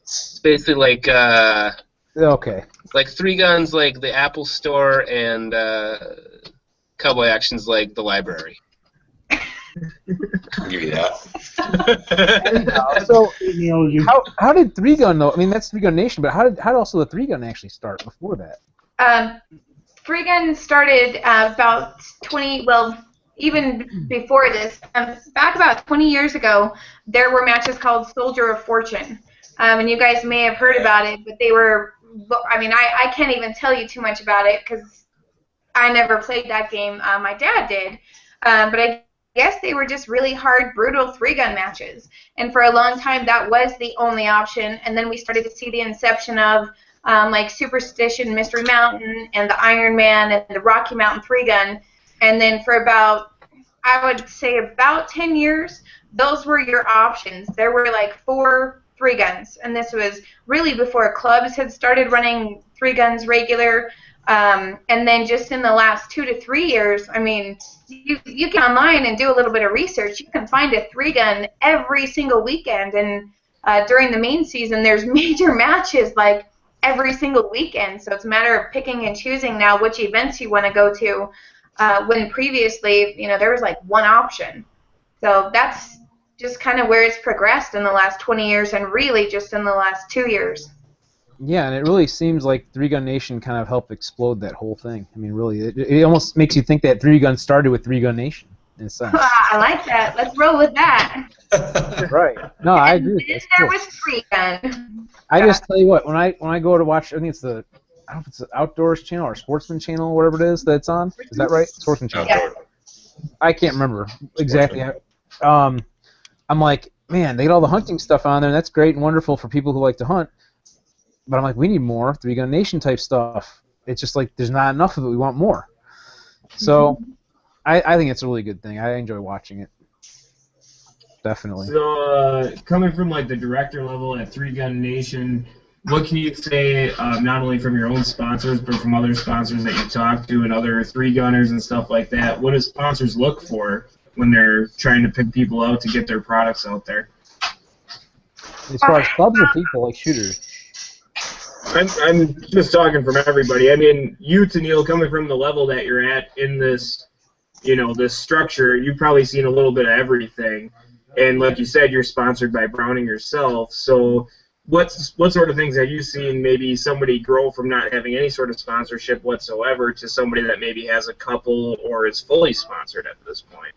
It's basically okay. 3 guns the Apple Store, and Cowboy Action's the library. I'll give you that. So how did 3-Gun though? I mean, that's 3-Gun Nation, but how did also the 3-Gun actually start before that? Three Gun started about 20, well, even before this, back about 20 years ago, there were matches called Soldier of Fortune. And you guys may have heard about it, but they were, I mean, I can't even tell you too much about it because I never played that game. My dad did. But I guess they were just really hard, brutal three-gun matches. And for a long time, that was the only option. And then we started to see the inception of like Superstition, Mystery Mountain, and the Iron Man, and the Rocky Mountain three-gun. And then for about, I would say about 10 years, those were your options. There were like 4 three guns, and this was really before clubs had started running three guns regular. And then just in the last 2 to 3 years, I mean, you get online and do a little bit of research. You can find a three gun every single weekend, and during the main season, there's major matches like every single weekend. So it's a matter of picking and choosing now which events you want to go to. When previously, you know, there was like one option. So that's just kind of where it's progressed in the last 20 years, and really just in the last 2 years. Yeah, and it really seems like Three Gun Nation kind of helped explode that whole thing. I mean, really, it almost makes you think that Three Gun started with Three Gun Nation, in a sense. I like that. Let's roll with that. Right. No, I agree with that. There was Three Gun. I just tell you what, when I go to watch, I think it's the, I don't know if it's the Outdoors channel or Sportsman channel, whatever it is that's on. Is that right? Sportsman channel. Yeah. I can't remember exactly. I'm like, man, they get all the hunting stuff on there, and that's great and wonderful for people who like to hunt. But I'm like, we need more Three Gun Nation type stuff. It's just like there's not enough of it. We want more. So I think it's a really good thing. I enjoy watching it. Definitely. So coming from like the director level at Three Gun Nation, what can you say not only from your own sponsors but from other sponsors that you talk to and other three gunners and stuff like that? What do sponsors look for when they're trying to pick people out to get their products out there? As far as clubs or people, like shooters? I'm just talking from everybody. I mean, you, Tennille, coming from the level that you're at in this, you know, this structure, you've probably seen a little bit of everything. And like you said, you're sponsored by Browning yourself. So what sort of things have you seen maybe somebody grow from not having any sort of sponsorship whatsoever to somebody that maybe has a couple or is fully sponsored at this point?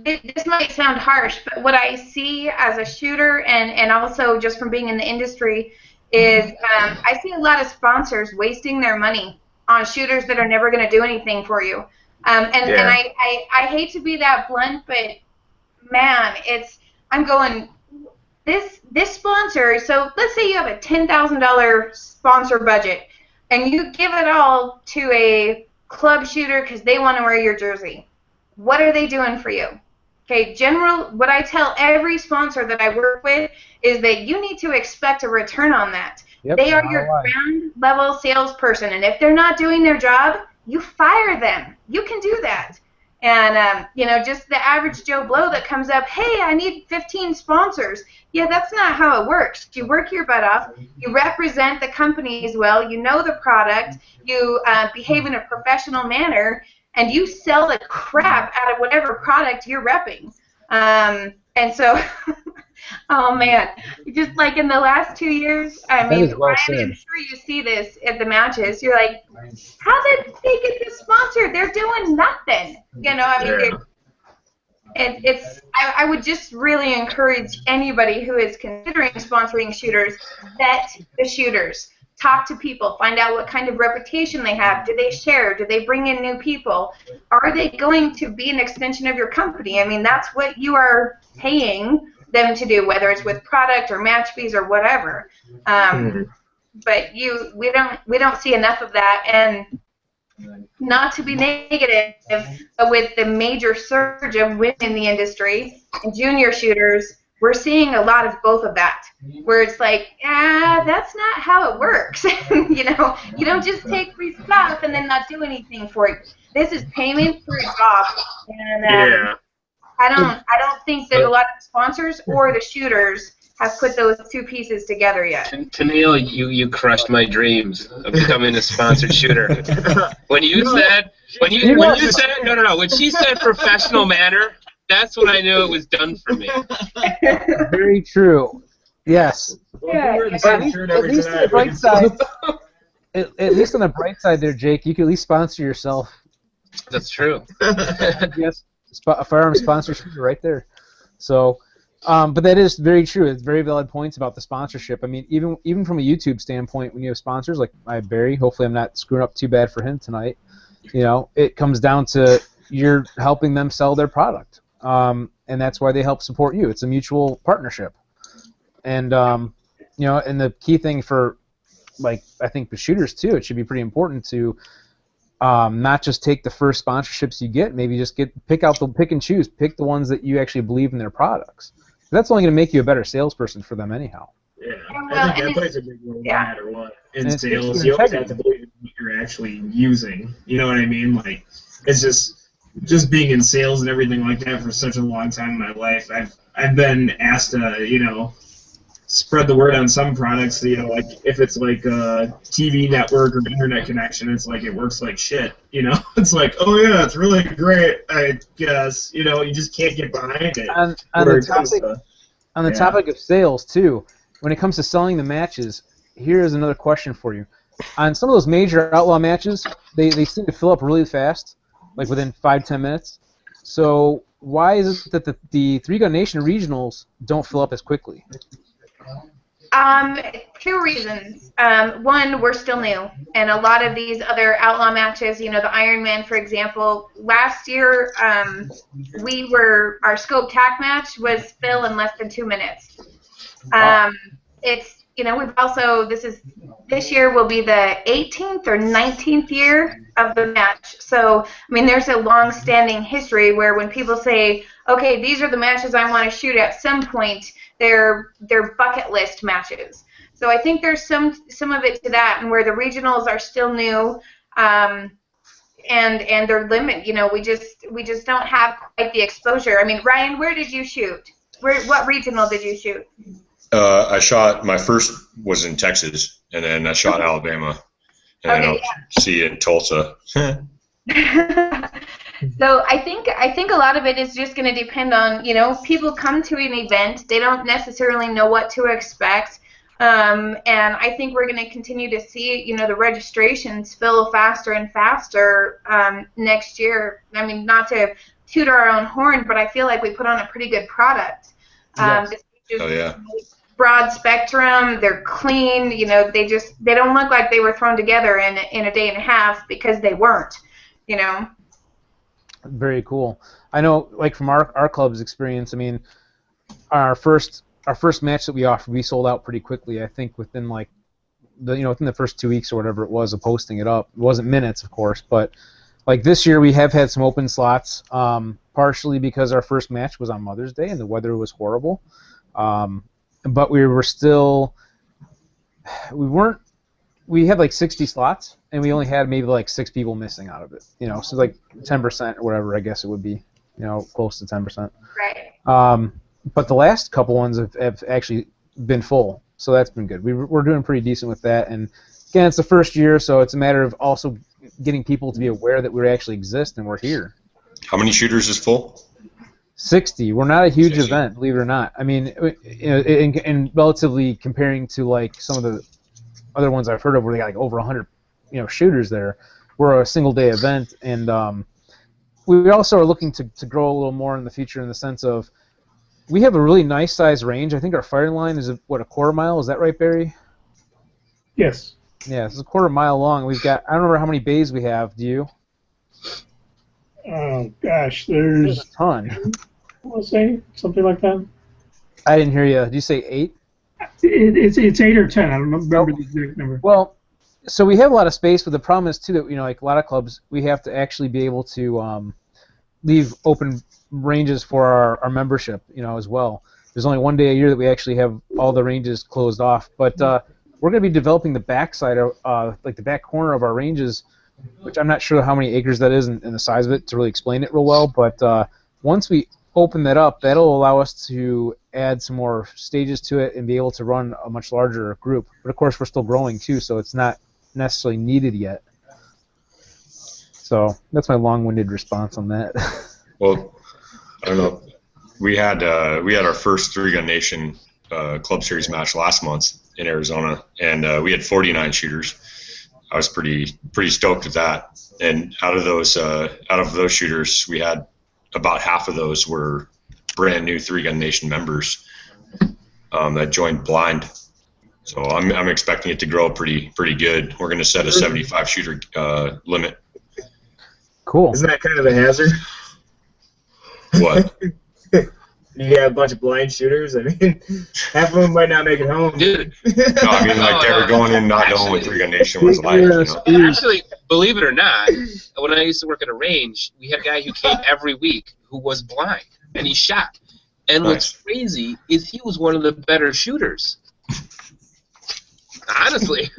This might sound harsh, but what I see as a shooter and also just from being in the industry is I see a lot of sponsors wasting their money on shooters that are never going to do anything for you. And I hate to be that blunt, but man, I'm going, this sponsor, so let's say you have a $10,000 sponsor budget and you give it all to a club shooter because they want to wear your jersey. What are they doing for you? Okay, what I tell every sponsor that I work with is that you need to expect a return on that. Yep, they are your ground level salesperson, and if they're not doing their job, you fire them. You can do that. And, you know, just the average Joe Blow that comes up, hey, I need 15 sponsors. Yeah, that's not how it works. You work your butt off. You represent the company as well. You know the product. You behave in a professional manner. And you sell the crap out of whatever product you're repping. And so, oh man, just like in the last 2 years, I mean, I'm sure you see this at the matches. You're like, how did they get this sponsor? They're doing nothing. You know, I mean, I would just really encourage anybody who is considering sponsoring shooters, vet the shooters. Talk to people, find out what kind of reputation they have. Do they share? Do they bring in new people? Are they going to be an extension of your company? I mean, that's what you are paying them to do, whether it's with product or match fees or whatever. But we don't see enough of that. And not to be negative, but with the major surge of women in the industry and junior shooters, we're seeing a lot of both of that, where it's like, that's not how it works. You know, you don't just take free stuff and then not do anything for it. This is payment for a job, and I don't think that a lot of sponsors or the shooters have put those two pieces together yet. Tennille, you crushed my dreams of becoming a sponsored shooter. When you said when she said professional manner, that's when I knew it was done for me. Very true. Yes. Well, we're the same shirt every tonight. at least on the bright side there, Jake, you can at least sponsor yourself. That's true. Yes, a firearm sponsorship right there. So, but that is very true. It's very valid points about the sponsorship. I mean, even from a YouTube standpoint, when you have sponsors like I have Barry, hopefully I'm not screwing up too bad for him tonight. You know, it comes down to you're helping them sell their product, and that's why they help support you. It's a mutual partnership, and you know, and the key thing for, like, I think the shooters too, it should be pretty important to not just take the first sponsorships you get. Maybe just pick and choose. Pick the ones that you actually believe in their products. That's only going to make you a better salesperson for them anyhow. Yeah, I think that plays a big role no matter what. In sales, you always have to believe in what you're actually using. You know what I mean? Like, it's just being in sales and everything like that for such a long time in my life. I've been asked to, you know, spread the word on some products. You know, like if it's like a TV network or internet connection, it's like it works like shit. You know, it's like, oh yeah, it's really great. I guess, you know, you just can't get behind it. On the topic of sales too, when it comes to selling the matches, here's another question for you. On some of those major outlaw matches, they seem to fill up really fast, like within 5-10 minutes. So why is it that the Three Gun Nation regionals don't fill up as quickly? Two reasons. One, we're still new, and a lot of these other outlaw matches, you know, the Ironman, for example, last year our scope tack match was fill in less than 2 minutes. It's, you know, we've also, this year will be the 18th or 19th year of the match. So, I mean, there's a long-standing history where when people say, okay, these are the matches I want to shoot at some point, they're bucket list matches. So I think there's some of it to that, and where the regionals are still new, and they're limited. You know, we just don't have quite the exposure. I mean, Ryan, where did you shoot? What regional did you shoot? I shot, my first was in Texas, and then I shot Alabama, and then I'll see it in Tulsa. So I think a lot of it is just going to depend on, you know, people come to an event, they don't necessarily know what to expect, and I think we're going to continue to see, you know, the registrations fill faster and faster next year. I mean, not to toot our own horn, but I feel like we put on a pretty good product. Yes. Oh yeah. Broad spectrum, they're clean, you know, they don't look like they were thrown together in a day and a half, because they weren't, you know. Very cool. I know, like from our club's experience, I mean, our first match that we offered, we sold out pretty quickly. I think within like within the first 2 weeks or whatever it was of posting it up. It wasn't minutes, of course, but like this year we have had some open slots, partially because our first match was on Mother's Day and the weather was horrible. But we had like 60 slots, and we only had maybe like 6 people missing out of it. You know, so like 10% or whatever, I guess it would be, you know, close to 10%. Right. But the last couple ones have actually been full, so that's been good. We're doing pretty decent with that, and again, it's the first year, so it's a matter of also getting people to be aware that we actually exist and we're here. How many shooters is full? 60. We're not a huge event, believe it or not. I mean, you know, in relatively comparing to like some of the other ones I've heard of where they got like over 100, you know, shooters there. We're a single-day event, and we also are looking to grow a little more in the future in the sense of we have a really nice size range. I think our firing line is, what, a quarter mile? Is that right, Barry? Yes. Yeah, it's a quarter mile long. We've got, I don't remember how many bays we have. Do you? Oh, gosh, there's a ton. I want to say something like that. I didn't hear you. Did you say 8? It's 8 or 10. I don't remember the exact number. Well, so we have a lot of space, but the problem is too that, you know, like a lot of clubs, we have to actually be able to leave open ranges for our membership, you know, as well. There's only one day a year that we actually have all the ranges closed off, but we're going to be developing the back side of like the back corner of our ranges, which I'm not sure how many acres that is and the size of it to really explain it real well, but once we open that up, that'll allow us to add some more stages to it and be able to run a much larger group. But of course, we're still growing too, so it's not necessarily needed yet. So that's my long-winded response on that. Well, I don't know. We had our first Three Gun Nation Club Series match last month in Arizona, and we had 49 shooters. I was pretty stoked with that. And out of those shooters, we had about half of those were brand new 3-Gun Nation members that joined blind. So I'm expecting it to grow pretty good. We're going to set a 75 shooter limit. Cool. Isn't that kind of a hazard? What? You have a bunch of blind shooters. I mean, half of them might not make it home. Dude. No, I mean, like, they were going in not knowing what 3-Gun Nation was like. Actually, believe it or not, when I used to work at a range, we had a guy who came every week who was blind, and he shot. And what's crazy is he was one of the better shooters. Honestly.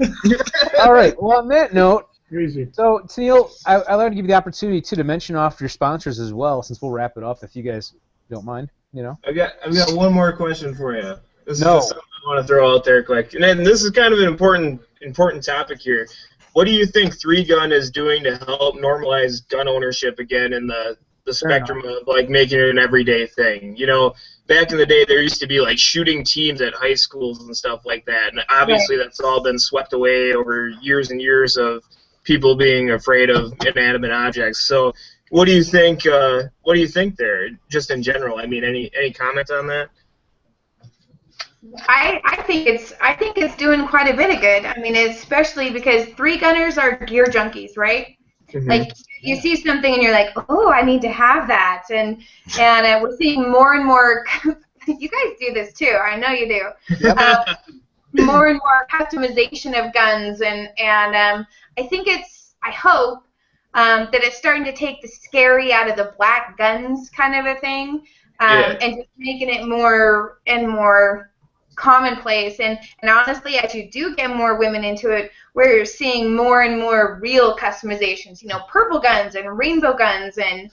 All right. Well, on that note, Crazy. so Tennille, I'd like to give you the opportunity too to mention off your sponsors as well, since we'll wrap it up if you guys don't mind. You know. I've got one more question for you. This is just something I want to throw out there quick, and this is kind of an important topic here. What do you think 3-Gun is doing to help normalize gun ownership again in the spectrum of like making it an everyday thing? You know, back in the day there used to be like shooting teams at high schools and stuff like that, and obviously that's all been swept away over years and years of people being afraid of inanimate objects. So what do you think? What do you think there, just in general? I mean, any comment on that? I think it's doing quite a bit of good. I mean, especially because 3-gunners are gear junkies, right? Mm-hmm. Like you see something and you're like, oh, I need to have that, and we're seeing more and more. You guys do this too. I know you do. Yep. More and more customization of guns, and I think I hope that it's starting to take the scary out of the black guns kind of a thing, and just making it more and more commonplace. And honestly, as you do get more women into it, we're seeing more and more real customizations. You know, purple guns and rainbow guns, and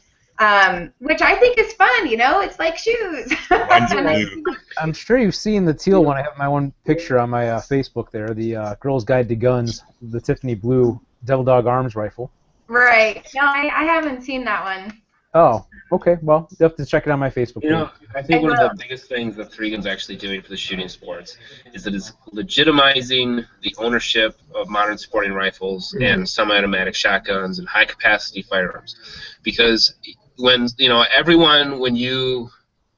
which I think is fun. You know, it's like shoes. I'm sure you've seen the teal one. I have my one picture on my Facebook there, the Girl's Guide to Guns, the Tiffany Blue Devil Dog Arms rifle. Right. No, I haven't seen that one. Oh, okay. Well, you have to check it on my Facebook page. You know, I think one of the biggest things that 3-Gun's actually doing for the shooting sports is that it's legitimizing the ownership of modern sporting rifles and semi-automatic shotguns and high-capacity firearms. Because when, you know, everyone, when you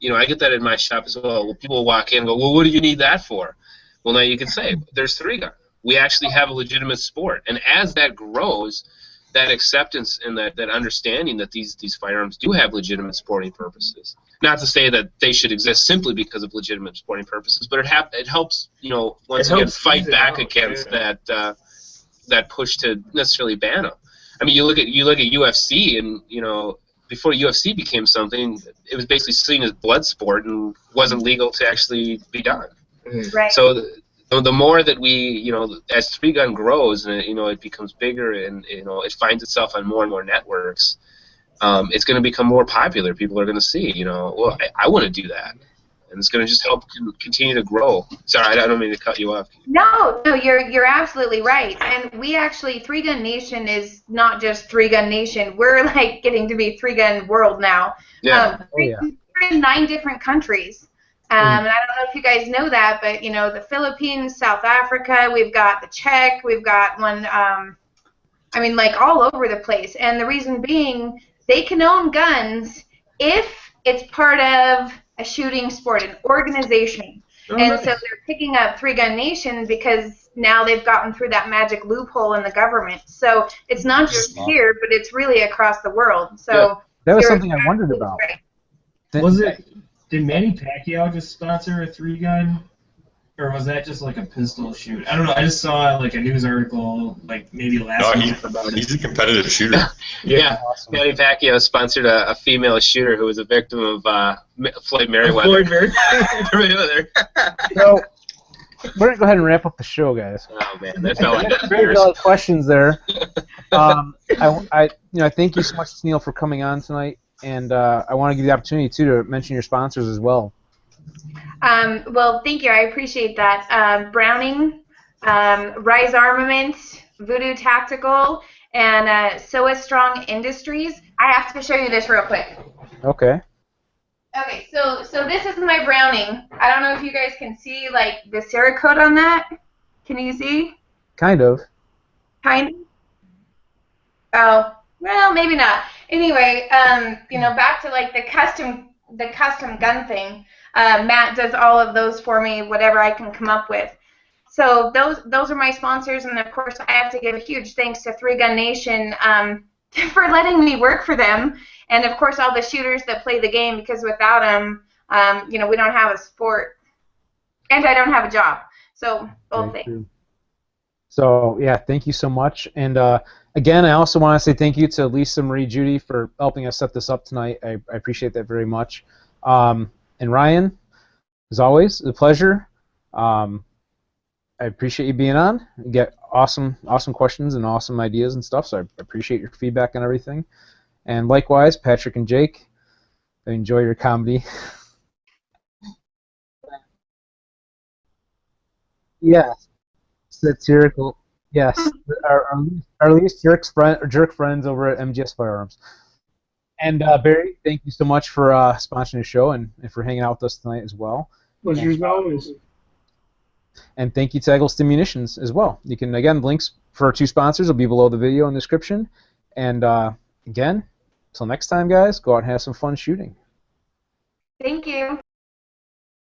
know, I get that in my shop as well. Well, people walk in and go, well, what do you need that for? Well, now you can say, there's 3-Gun. We actually have a legitimate sport. And as that grows, that acceptance and that understanding that these firearms do have legitimate sporting purposes. Not to say that they should exist simply because of legitimate sporting purposes, but it helps, you know, once again fight back against that push to necessarily ban them. I mean, you look at UFC, and you know, before UFC became something, it was basically seen as blood sport and wasn't legal to actually be done. Right. So the more that we, you know, as 3-Gun grows and you know it becomes bigger and you know it finds itself on more and more networks, it's going to become more popular. People are going to see, you know, well, I want to do that, and it's going to just help continue to grow. Sorry, I don't mean to cut you off. No, you're absolutely right. And we actually, 3-Gun Nation is not just 3-Gun Nation. We're like getting to be 3-Gun World now. Yeah. We're in 9 different countries. And I don't know if you guys know that, but you know, the Philippines, South Africa, we've got the Czech, we've got one, I mean, like all over the place. And the reason being, they can own guns if it's part of a shooting sport, an organization. And so they're picking up 3-Gun Nation because now they've gotten through that magic loophole in the government. So it's not just here, but it's really across the world. So that was something I wondered about. Right. Did Manny Pacquiao just sponsor a 3-Gun, or was that just like a pistol shoot? I don't know. I just saw like a news article like maybe last month about it. He's a competitive shooter. Yeah. Awesome. Manny Pacquiao sponsored a female shooter who was a victim of Floyd Mayweather. So we're gonna go ahead and wrap up the show, guys. Oh man, that felt like very valid questions there. I thank you so much, Tennille, for coming on tonight. And I want to give you the opportunity, too, to mention your sponsors as well. Well, thank you. I appreciate that. Browning, Rise Armament, Voodoo Tactical, and SOA Strong Industries. I have to show you this real quick. Okay. Okay, so this is my Browning. I don't know if you guys can see, like, the Cerakote on that. Can you see? Kind of. Kind of. Oh, well, maybe not. Anyway, back to like the custom gun thing. Matt does all of those for me, whatever I can come up with. So those are my sponsors, and of course I have to give a huge thanks to Three Gun Nation for letting me work for them, and of course all the shooters that play the game, because without them, we don't have a sport, and I don't have a job. So both things. So yeah, thank you so much. And again, I also want to say thank you to Lisa Marie Judy for helping us set this up tonight. I appreciate that very much. And Ryan, as always, a pleasure. I appreciate you being on. You get awesome questions and awesome ideas and stuff, so I appreciate your feedback and everything. And likewise, Patrick and Jake, I enjoy your comedy. Yes, satirical. Yes, our least jerk friends over at MGS Firearms. And Barry, thank you so much for sponsoring the show and for hanging out with us tonight as well. Pleasure's always. And thank you to Eggleston Munitions as well. You can, again, links for our two sponsors will be below the video in the description. And again, until next time, guys, go out and have some fun shooting. Thank you.